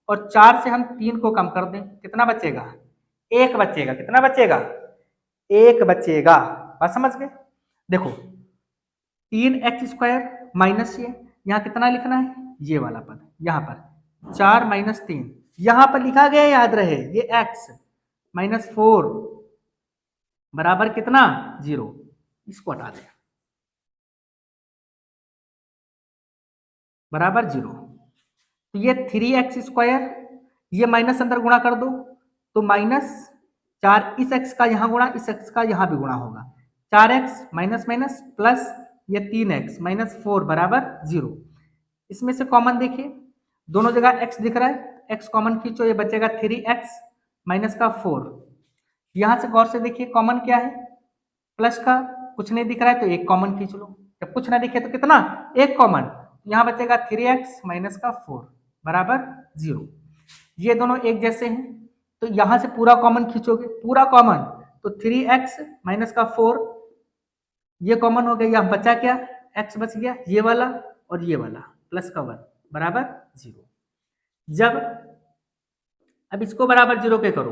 और 4 से हम 3 को कम कर दें, कितना बचेगा? 1 बचेगा। कितना बचेगा? 1 बचेगा। बात समझ गए? देखो 3x स्क्वायर माइनस ये, यहाँ कितना लिखना है? ये वाला पद, यहाँ पर 4 माइनस 3, यहाँ पर लिखा गया याद रहे, ये x माइनस 4 बराबर कितना? 0। इसको हटा दें, बराबर 0। तो ये 3x स्क्वायर, ये माइनस अंदर गुणा कर दो, तो माइनस 4 इस x का यहाँ गुणा, इस x का यहाँ भी गुणा होगा, 4x माइनस माइनस प्लस ये 3x माइनस 4 बराबर 0। इसमें से कॉमन देखिए, दोनों जगह x दिख रहा है, x कॉमन खींचो, ये बचेगा 3x माइनस का 4। यहां से गौर से देखिए कॉमन क्या है? प्लस का, कुछ नहीं दिख रहा है तो एक कॉमन खींच लो, जब कुछ ना दिखे तो कितना? एक कॉमन, यहाँ बचेगा 3x माइनस का 4 बराबर 0। ये दोनों एक जैसे हैं, तो यहां से पूरा कॉमन खींचोगे, पूरा कॉमन, तो 3x माइनस का 4 ये कॉमन हो गया, यहाँ बचा क्या? x बच गया, ये वाला और ये वाला प्लस का 1 बराबर 0। जब अब इसको बराबर 0 के करो,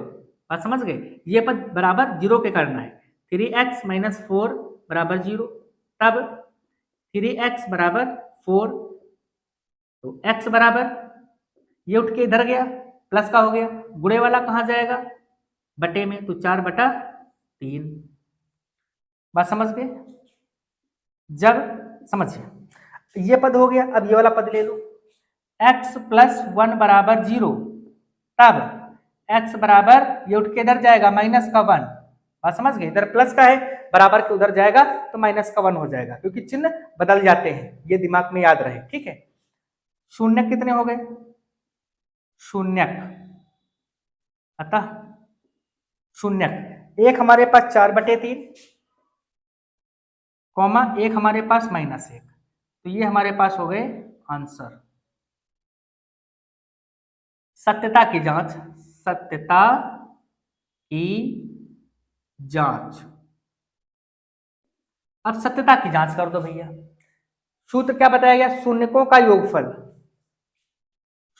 बात समझ गए? ये पद बराबर 0 के करना है, 3x माइनस 4 बराबर 0। तब 3x बराबर 4, तो x बराबर, ये उठ के इधर गया, प्लस का हो गया, गुणे वाला कहाँ जाएगा? बटे में, तो 4/3। बात समझ गए? जब समझिए ये पद हो गया, अब ये वाला पद ले लो, x प्लस 1 बराबर 0। तब x बराबर, ये उठ के इधर जाएगा माइनस का 1। बात समझ गए? इधर प्लस का है, बराबर के उधर जाएगा तो माइनस का 1 हो जाएगा, क्योंकि चिन्ह बदल जाते हैं, ये दिमाग में याद रहे। ठीक है, शून्य कितने हो गए? शून्यक, अतः शून्यक एक हमारे पास 4/3, कॉमा एक हमारे पास -1, तो ये हमारे पास हो गए आंसर। सत्यता की जांच, सत्यता की जांच। अब सत्यता की जांच कर दो भैया। सूत्र क्या बताया गया? शून्यकों का योगफल,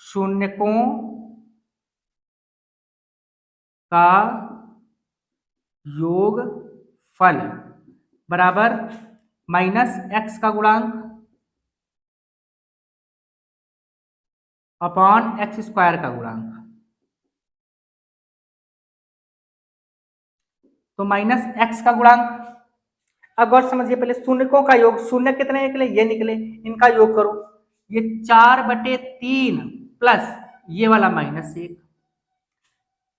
शून्यकों का योगफल बराबर -x का गुणांक अपॉन x स्क्वायर का गुणांक। तो -x का गुणांक, अब गौर समझिए, पहले शून्यकों का योग, शून्य कितने निकले? ये निकले, इनका योग करो, ये 4/3 प्लस ये वाला -1,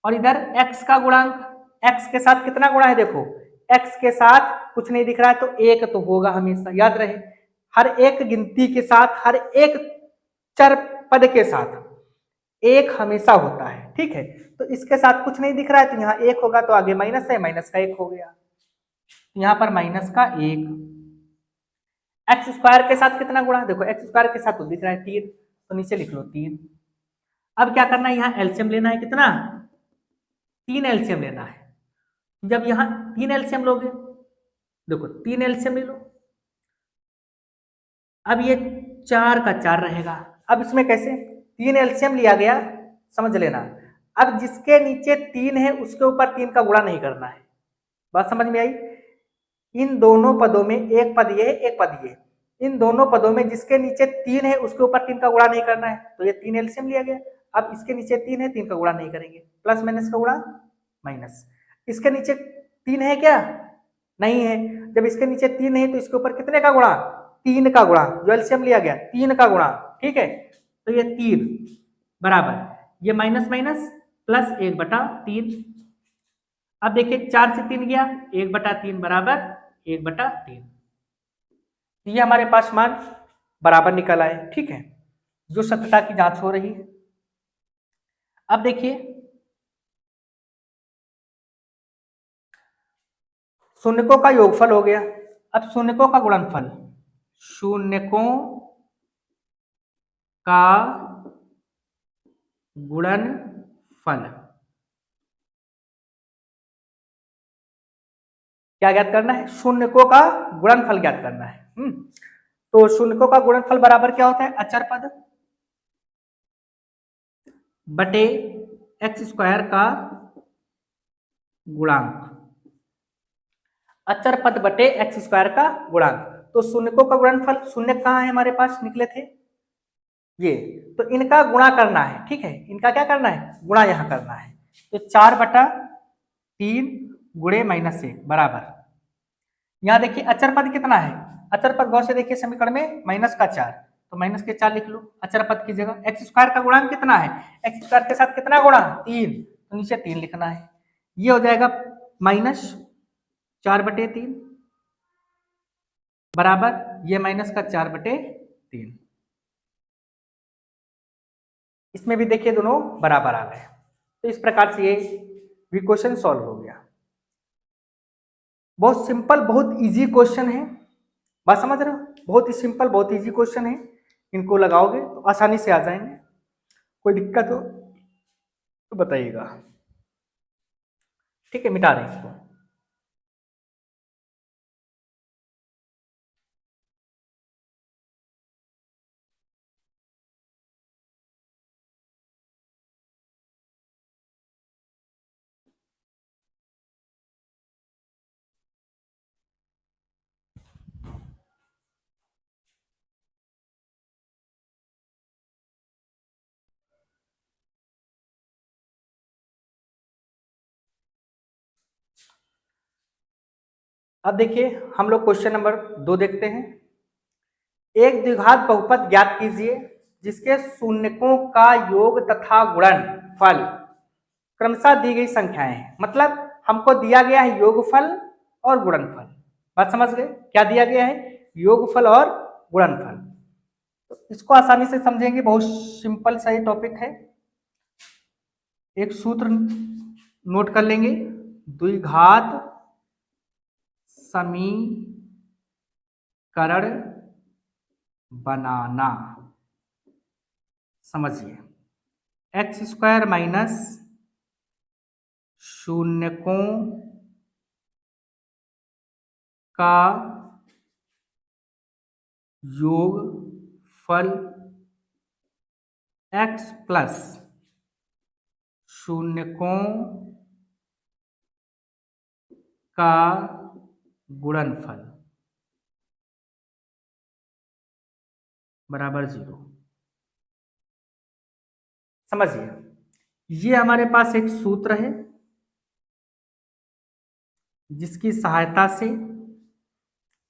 और इधर x का गुणांक, x के साथ कितना गुणा है देखो, x के साथ कुछ नहीं दिख रहा है तो 1 तो होगा हमेशा, याद रहे हर एक गिनती के साथ, हर एक चर पद के साथ 1 हमेशा होता है, ठीक है। तो इसके साथ कुछ नहीं दिख रहा है तो यहाँ 1 होगा, तो आगे माइनस है, माइनस का 1 हो गया, यहाँ पर -1। एक्स स्क्वायर के साथ कितना गुणा, देखो एक्स स्क्वायर के साथ तो दिख रहा है 3, तो नीचे लिख लो 3। अब क्या करना है, यहाँ एलसीएम लेना है, कितना 3 एलसीएम लेना है। जब यहाँ 3 एलसीएम लोगे, देखो 3 एलसीएम ले लो, अब ये 4 का 4 रहेगा। अब इसमें कैसे 3 एलसीएम लिया गया, समझ लेना। अब जिसके नीचे 3 है उसके ऊपर 3 का गुणा नहीं करना है, बात समझ में आई। इन दोनों पदों में एक पद ये एक पद ये, इन दोनों पदों में जिसके नीचे 3 है उसके ऊपर 3 का गुणा नहीं करना है, तो ये 3 एलसीएम लिया गया। अब इसके नीचे 3 है, 3 का गुणा नहीं करेंगे, प्लस माइनस का गुणा माइनस। इसके नीचे 3 है क्या, नहीं है। जब इसके नीचे 3 है तो इसके ऊपर कितने का गुणा, 3 का गुणा, जो एलसीएम लिया गया 3 का गुणा, ठीक है। तो ये 3 बराबर ये माइनस माइनस प्लस 1/3। अब देखिए 4 से 3 गया, 1/3 बराबर 1/3। ये हमारे पास मान बराबर निकल आए, ठीक है, जो सत्यता की जांच हो रही है। अब देखिए शून्यकों का योगफल हो गया, अब शून्यकों का गुणनफल, शून्यकों का गुणनफल क्या ज्ञात करना है, शून्यकों का गुणनफल ज्ञात करना है। तो शून्यकों का गुणनफल बराबर क्या होता है, अचर पद बटे एक्स स्क्वायर का गुणांक, अचर पद बटे एक्स स्क्वायर का गुणांक। तो शून्यकों का गुणनफल, शून्य कहाँ है हमारे पास निकले थे ये, तो इनका गुणा करना है, ठीक है, इनका क्या करना है, गुणा यहाँ करना है। तो 4/3 गुणे -1 बराबर, यहाँ देखिए अचर पद कितना है, अचर पद गौर से देखिए समीकरण में -4, तो माइनस के 4 लिख लो अचर पद की जगह। एक्स स्क्वायर का गुणांक कितना है, एक्स स्क्वायर के साथ कितना गुणा 3, तो नीचे 3 लिखना है। ये हो जाएगा -4/3 बराबर ये -4/3। इसमें भी देखिए दोनों बराबर आ गए। तो इस प्रकार से ये भी क्वेश्चन सॉल्व हो गया। बहुत सिंपल, बहुत इजी क्वेश्चन है, बात समझ रहे हो, बहुत ही सिंपल, बहुत इजी क्वेश्चन है। इनको लगाओगे तो आसानी से आ जाएंगे, कोई दिक्कत हो तो बताइएगा, ठीक है। मिटा दें इसको। अब देखिए हम लोग क्वेश्चन नंबर 2 देखते हैं। एक द्विघात बहुपद ज्ञात कीजिए जिसके शून्यकों का योग तथा गुणनफल क्रमशः दी गई संख्याएं हैं। मतलब हमको दिया गया है योगफल और गुणनफल, बात समझ गए, क्या दिया गया है, योगफल और गुणनफल। तो इसको आसानी से समझेंगे, बहुत सिंपल सा ये टॉपिक है। एक सूत्र नोट कर लेंगे, द्विघात समीकरण बनाना, समझिए एक्स स्क्वायर माइनस शून्यकों का योगफल एक्स प्लस शून्यकों का गुणनफल बराबर 0। समझिए ये हमारे पास एक सूत्र है जिसकी सहायता से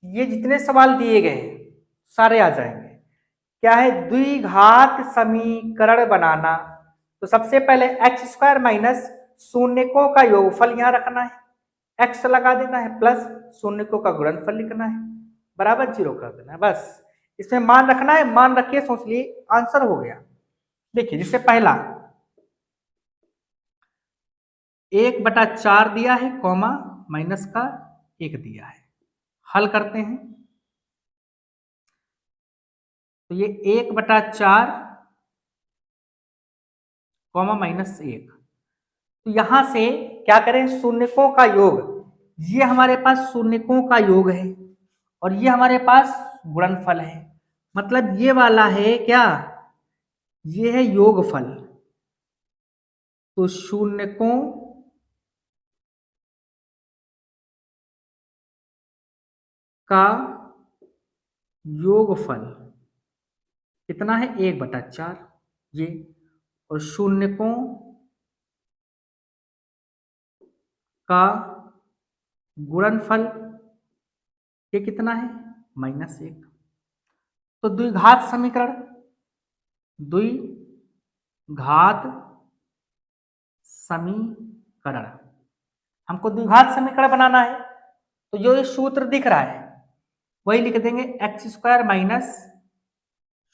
ये जितने सवाल दिए गए हैं सारे आ जाएंगे। क्या है, द्विघात समीकरण बनाना, तो सबसे पहले एक्स स्क्वायर माइनस शून्यकों का योगफल यहाँ रखना है, एक्स लगा देना है, प्लस शून्यकों का गुणनफल लिखना है, बराबर 0 कर देना है। बस इसमें मान रखना है, मान रखिए, सोच लिए आंसर हो गया। देखिए जिससे पहला 1/4 दिया है, कॉमा माइनस का 1 दिया है, हल करते हैं। तो ये 1/4 कॉमा माइनस 1, तो यहां से क्या करें, शून्यकों का योग, ये हमारे पास शून्यकों का योग है और ये हमारे पास गुणनफल है, मतलब ये वाला है क्या, ये है योगफल। तो शून्यकों का योगफल कितना है, 1/4 ये, और शून्यकों का गुणनफल ये कितना है, -1। तो द्विघात समीकरण, द्विघात समीकरण, हमको द्विघात समीकरण बनाना है, तो जो ये सूत्र दिख रहा है वही लिख देंगे, एक्स स्क्वायर माइनस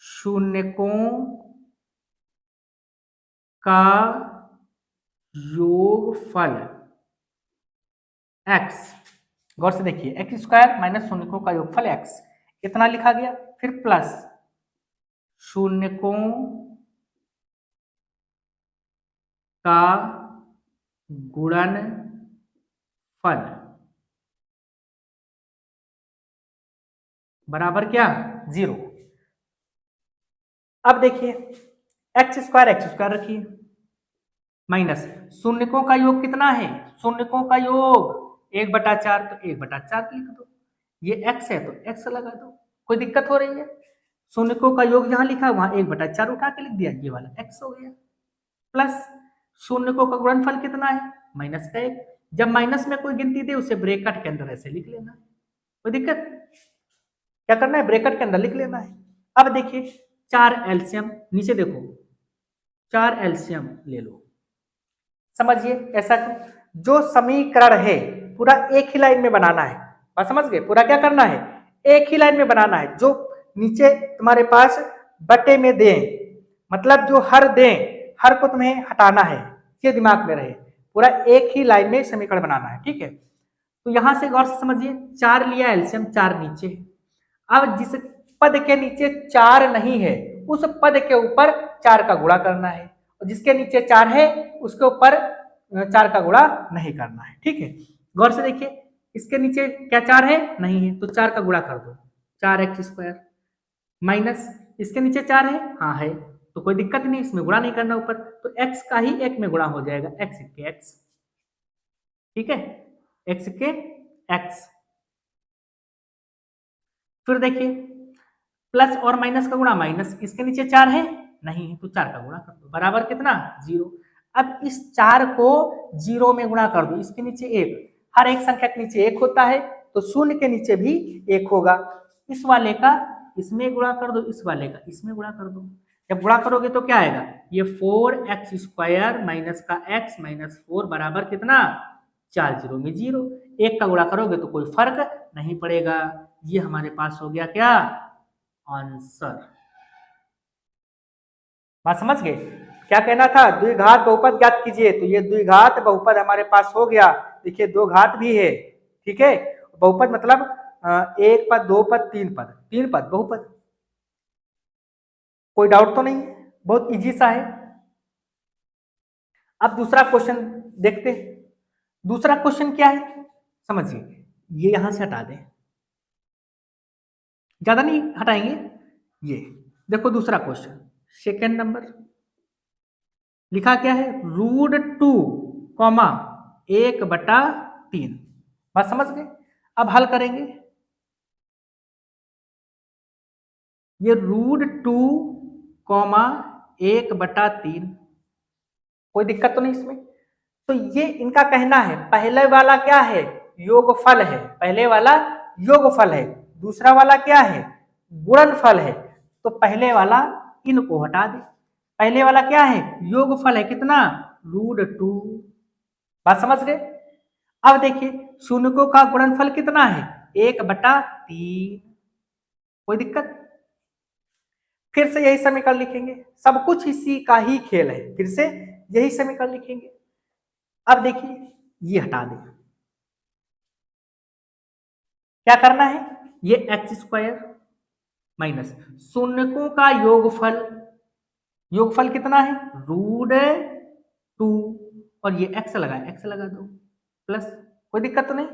शून्यकों का योगफल x, गौर से देखिए, एक्स स्क्वायर माइनस शून्यकों का योगफल x इतना लिखा गया, फिर प्लस शून्यकों का गुणनफल बराबर क्या, 0। अब देखिए एक्स स्क्वायर रखिए, माइनस शून्यकों का योग कितना है, शून्यकों का योग 1/4, तो 1/4 लिख दो, ये x है तो x लगा दो, कोई दिक्कत हो रही है, शून्यकों का योग जहां लिखा वहां 1/4 उठा के लिख दिया, ये वाला x हो गया, प्लस शून्यकों का गुणनफल कितना है, -1। जब माइनस में कोई गिनती दे उसे ब्रैकेट के अंदर ऐसे लिख लेना, कोई दिक्कत, क्या करना है, ब्रैकेट के अंदर लिख लेना है। अब देखिए 4 एलसीएम, नीचे देखो 4 एलसीएम ले लो, समझिए ऐसा क्यों, जो समीकरण है पूरा एक ही लाइन में बनाना है, बात समझ गए, पूरा क्या करना है, एक ही लाइन में बनाना है, जो नीचे तुम्हारे पास बटे में दें, मतलब जो हर दें, हर को तुम्हें हटाना है, ये दिमाग में रहे, पूरा एक ही लाइन में समीकरण बनाना है, ठीक है। तो यहां से गौर से समझिए, 4 लिया एलसीएम, 4 नीचे है, अब जिस पद के नीचे 4 नहीं है उस पद के ऊपर 4 का गुणा करना है, और जिसके नीचे 4 है उसके ऊपर 4 का गुणा नहीं करना है, ठीक है। गौर से देखिए, इसके नीचे क्या 4 है, नहीं है, तो 4 का गुणा कर दो, 4x स्क्वायर, माइनस इसके नीचे 4 है, हाँ है, तो कोई दिक्कत नहीं, इसमें गुणा नहीं करना ऊपर, तो x का ही 1 में गुणा हो जाएगा, x के x, ठीक है, x के x। फिर देखिए प्लस और माइनस का गुणा, माइनस इसके नीचे 4 है, नहीं है, तो 4 का गुणा कर दो, बराबर कितना, 0। अब इस 4 को 0 में गुणा कर दो, इसके नीचे 1, हर एक संख्या के नीचे 1 होता है, तो शून्य के नीचे भी 1 होगा, इस वाले का इसमें गुणा कर दो, इस वाले का इसमें गुणा कर दो, जब गुणा करोगे तो क्या आएगा, ये 4x स्क्वायर माइनस का x माइनस 4 बराबर कितना, 4 0 में 0, 1 का गुणा करोगे तो कोई फर्क नहीं पड़ेगा, ये हमारे पास हो गया क्या, आंसर। बात समझ गए, क्या कहना था, द्विघात बहुपद ज्ञात कीजिए, तो ये द्विघात बहुपद हमारे पास हो गया, देखिए 2 घात भी है, ठीक है, बहुपद मतलब 1 पद, 2 पद, 3 पद, 3 पद बहुपद, कोई डाउट तो नहीं है, बहुत इजी सा है। अब दूसरा क्वेश्चन देखते हैं, दूसरा क्वेश्चन क्या है, समझिए, ये यहां से हटा दें, ज्यादा नहीं हटाएंगे, ये देखो दूसरा क्वेश्चन, सेकेंड नंबर लिखा क्या है, √2, 1/3, बात समझ गए। अब हल करेंगे, ये √2, 1/3, कोई दिक्कत तो नहीं इसमें, तो ये इनका कहना है, पहले वाला क्या है, योगफल है, पहले वाला योगफल है, दूसरा वाला क्या है, गुणनफल है, तो पहले वाला इनको हटा दे, पहले वाला क्या है, योगफल है कितना, √2। बात समझ गए। अब देखिए शून्यकों का गुणनफल कितना है, 1/3। कोई दिक्कत। फिर से यही समीकरण लिखेंगे, सब कुछ इसी का ही खेल है, फिर से यही समीकरण लिखेंगे। अब देखिए ये हटा दें, क्या करना है, ये x² माइनस शून्यकों का योगफल, योगफल कितना है, √2, और ये x लगा दो, प्लस, कोई दिक्कत तो नहीं।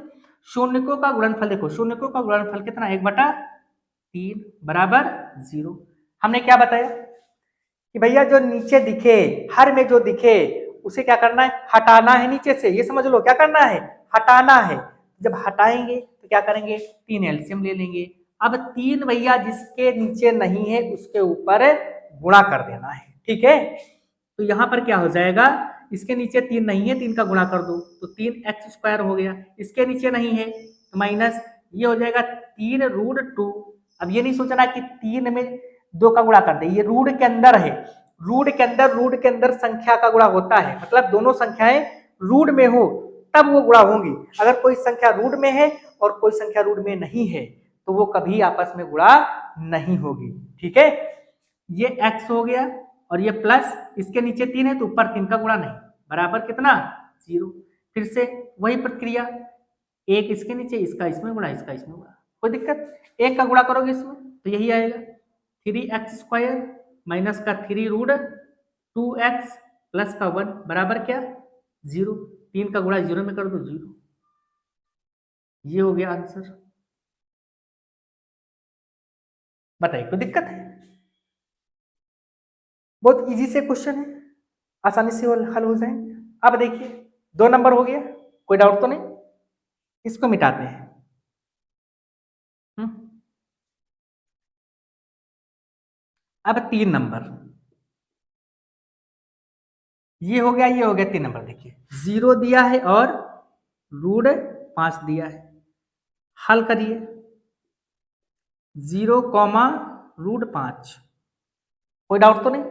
शून्यकों का गुणनफल देखो, शून्यकों का गुणनफल कितना, 1/3 बराबर 0। हमने क्या बताया कि भैया जो नीचे दिखे, हर में जो दिखे उसे क्या करना है, हटाना है नीचे से, ये समझ लो क्या करना है, हटाना है। जब हटाएंगे तो क्या करेंगे, 3 एलसीएम ले लेंगे। अब 3 भैया जिसके नीचे नहीं है उसके ऊपर गुणा कर देना है, ठीक है। तो यहां पर क्या हो जाएगा, इसके नीचे 3 नहीं है, 3 का गुणा कर दो तो 3x² हो गया, इसके नीचे नहीं है तो माइनस ये हो जाएगा 3√2। अब ये नहीं सोचना कि 3 में 2 का गुणा कर दे, ये रूट के अंदर है, रूट के अंदर संख्या का गुणा होता है, मतलब दोनों संख्याएं रूट में हो तब वो गुणा होंगी। अगर कोई संख्या रूट में है और कोई संख्या रूट में नहीं है तो वो कभी आपस में गुणा नहीं होगी, ठीक है। ये x हो गया और ये प्लस, इसके नीचे 3 है तो ऊपर 3 का गुणा नहीं, बराबर कितना, 0। फिर से वही प्रक्रिया, एक इसके नीचे, इसका इसमें गुणा, इसका इसमें गुणा, कोई दिक्कत। एक का गुणा करोगे इसमें तो यही आएगा, 3x² माइनस का 3√2x प्लस का 1 बराबर क्या, 0। 3 का गुणा 0 में कर दो, 0। ये हो गया आंसर। बताइए कोई दिक्कत है, बहुत इजी से क्वेश्चन है, आसानी से हल हो जाएंगे। अब देखिए 2 नंबर हो गया, कोई डाउट तो नहीं, इसको मिटाते हैं। अब 3 नंबर, ये हो गया, ये हो गया 3 नंबर। देखिए 0 दिया है और √5 दिया है, हल करिए, 0, कोई डाउट तो नहीं।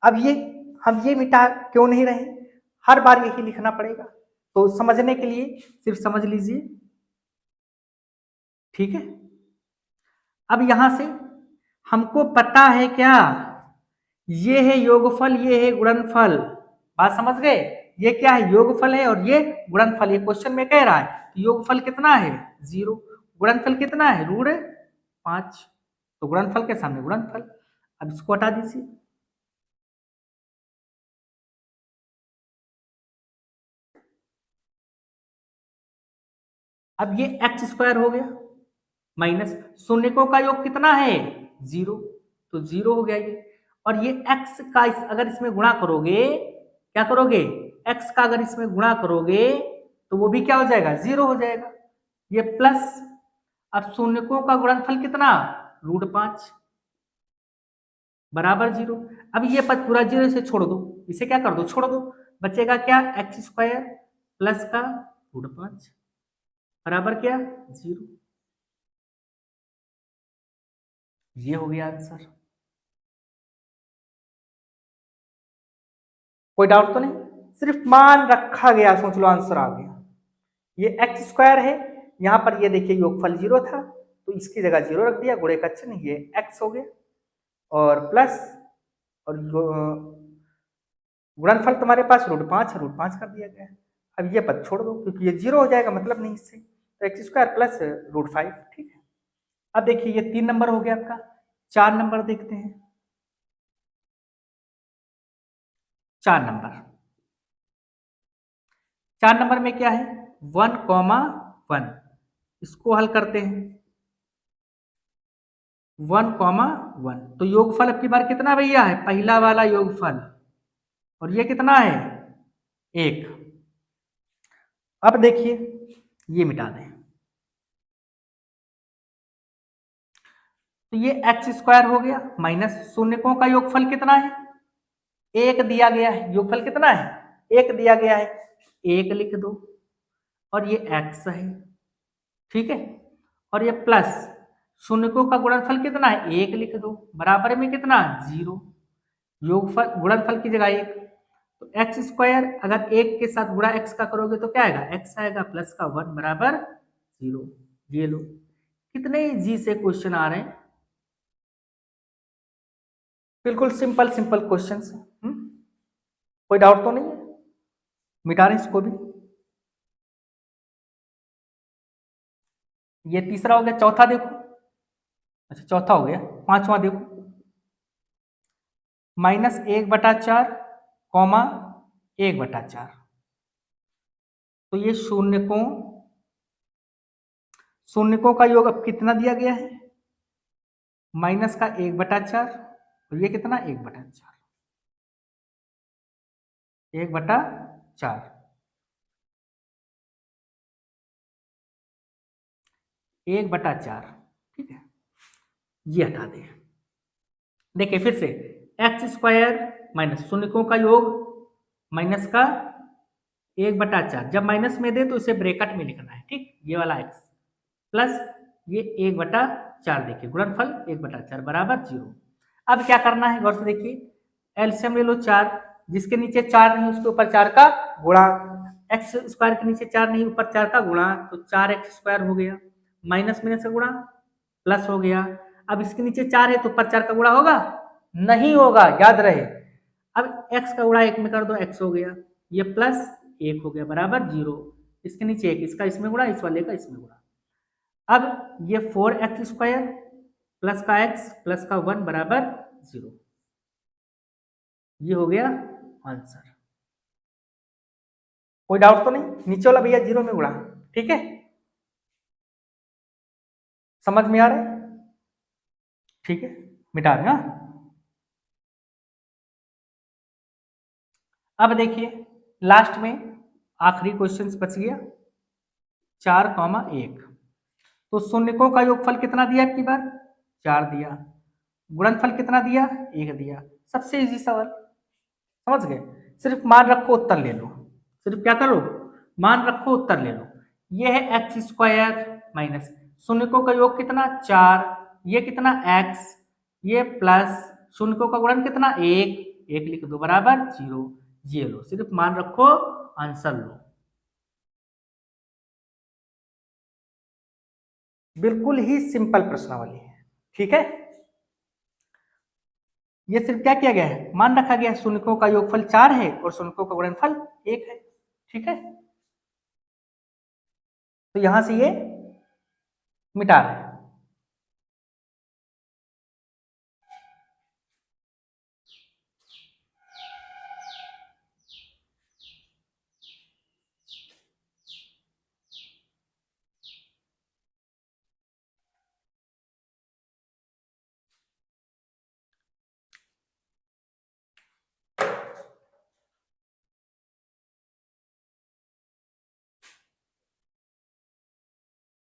अब ये हम ये मिटा क्यों नहीं रहे, हर बार यही लिखना पड़ेगा, तो समझने के लिए सिर्फ समझ लीजिए, ठीक है। अब यहां से हमको पता है क्या, ये है योगफल, ये है गुणनफल, बात समझ गए। ये क्या है, योगफल है और ये गुणनफल, ये क्वेश्चन में कह रहा है तो योगफल कितना है, 0, गुणनफल कितना है, √5, तो गुणनफल के सामने गुणनफल। अब इसको हटा दीजिए, अब ये x² हो गया माइनस शून्यकों का योग कितना है, 0, तो 0 हो गया ये। और ये x का अगर इसमें गुणा करोगे, क्या करोगे, x का अगर इसमें गुणा करोगे तो वो भी क्या हो जाएगा, 0 हो जाएगा। ये प्लस, अब शून्यकों का गुणनफल कितना, √5 बराबर 0। अब ये पद पूरा 0 से छोड़ दो, इसे क्या कर दो, छोड़ दो, बचेगा क्या, x² प्लस का √5 बराबर क्या, 0। ये हो गया आंसर। कोई डाउट तो नहीं, सिर्फ मान रखा गया, सोच लो आंसर आ गया। ये x² है, यहां पर ये देखिए योगफल 0 था तो इसकी जगह 0 रख दिया, गुणे का चिन्ह, ये x हो गया और प्लस, और गुणनफल तुम्हारे पास √5 है, √5 कर दिया गया। अब ये पद छोड़ दो क्योंकि ये 0 हो जाएगा, मतलब नहीं इससे, तो x² प्लस √5, ठीक है। अब देखिए ये 3 नंबर हो गया आपका। 4 नंबर देखते हैं, 4 नंबर, 4 नंबर में क्या है, 1,1, इसको हल करते हैं, 1,1, तो योगफल अब की बार कितना भैया है, पहला वाला योगफल, और ये कितना है, 1। अब देखिए ये मिटा दें, तो ये x² हो गया माइनस शून्यकों का योगफल कितना है, 1 दिया गया है, योगफल कितना है, 1 दिया गया है, 1 लिख दो, और ये x है, ठीक है। और ये प्लस शून्यकों का गुणनफल कितना है, 1 लिख दो, बराबर में कितना, 0। योगफल गुणनफल की जगह एक, तो एक्स स्क्वायर अगर एक के साथ गुणा एक्स का करोगे तो क्या आएगा, एक्स आएगा प्लस का 1 बराबर 0। ये लो, कितने जी से क्वेश्चन आ रहे हैं, बिल्कुल सिंपल सिंपल क्वेश्चंस। कोई डाउट तो नहीं है, मिटा रहे इसको भी। ये तीसरा हो गया, चौथा देखो। अच्छा चौथा हो गया, पांचवा देखो, -1/4 कॉमा 1/4। तो ये शून्यकों का योग अब कितना दिया गया है, माइनस का 1/4, तो ये कितना 1/4, 1/4, 1/4, ठीक है। ये हटा दें, देखिए फिर से एक्स स्क्वायर माइनस शून्यकों का योग माइनस का 1/4, जब माइनस में दे तो इसे ब्रैकेट में लिखना है, ठीक, ये वाला एक्स प्लस ये 1/4, देखिए गुणनफल 1/4 बराबर 0। अब क्या करना है, गौर से देखिए, एलसीएम ले लो 4, जिसके नीचे 4 नहीं उसके ऊपर 4 का गुणा, एक्स स्क्वायर के नीचे 4 नहीं ऊपर 4 का गुणा, तो 4x स्क्वायर हो गया, माइनस में से गुणा प्लस हो गया। अब इसके नीचे 4 है तो ऊपर 4 का गुणा होगा, नहीं होगा, याद रहे। अब x का गुणा 1 में कर दो, x हो गया, ये प्लस 1 हो गया बराबर 0, इसके नीचे 1, इसका इसमें गुणा, इस वाले का इसमें गुणा। अब ये 4x स्क्वायर प्लस का x प्लस का 1 बराबर 0, ये हो गया आंसर। कोई डाउट तो नहीं, नीचे वाला भैया 0 में गुणा, ठीक है, समझ में आ रहा है, ठीक है, मिटा रहे हैं। अब देखिए लास्ट में आखिरी क्वेश्चन बच गया 4,1, तो शून्यकों का योगफल कितना दिया की बार, 4 दिया, गुणनफल कितना दिया, 1 दिया, सबसे इजी सवाल, समझ गए। सिर्फ मान रखो उत्तर ले लो, सिर्फ क्या करो, मान रखो उत्तर ले लो। ये है एक्स स्क्वायर माइनस शून्यकों का योग कितना 4, ये कितना x, ये प्लस शून्यकों का गुणन कितना 1, 1 लिख दो बराबर 0, ये लो, सिर्फ मान रखो, आंसर लो। बिल्कुल ही सिंपल प्रश्नावली है, ठीक है। ये सिर्फ क्या किया गया है, मान रखा गया, शून्यकों का योगफल 4 है और शून्यकों का गुणनफल 1 है, ठीक है। तो यहां से ये मिटा रहे हैं।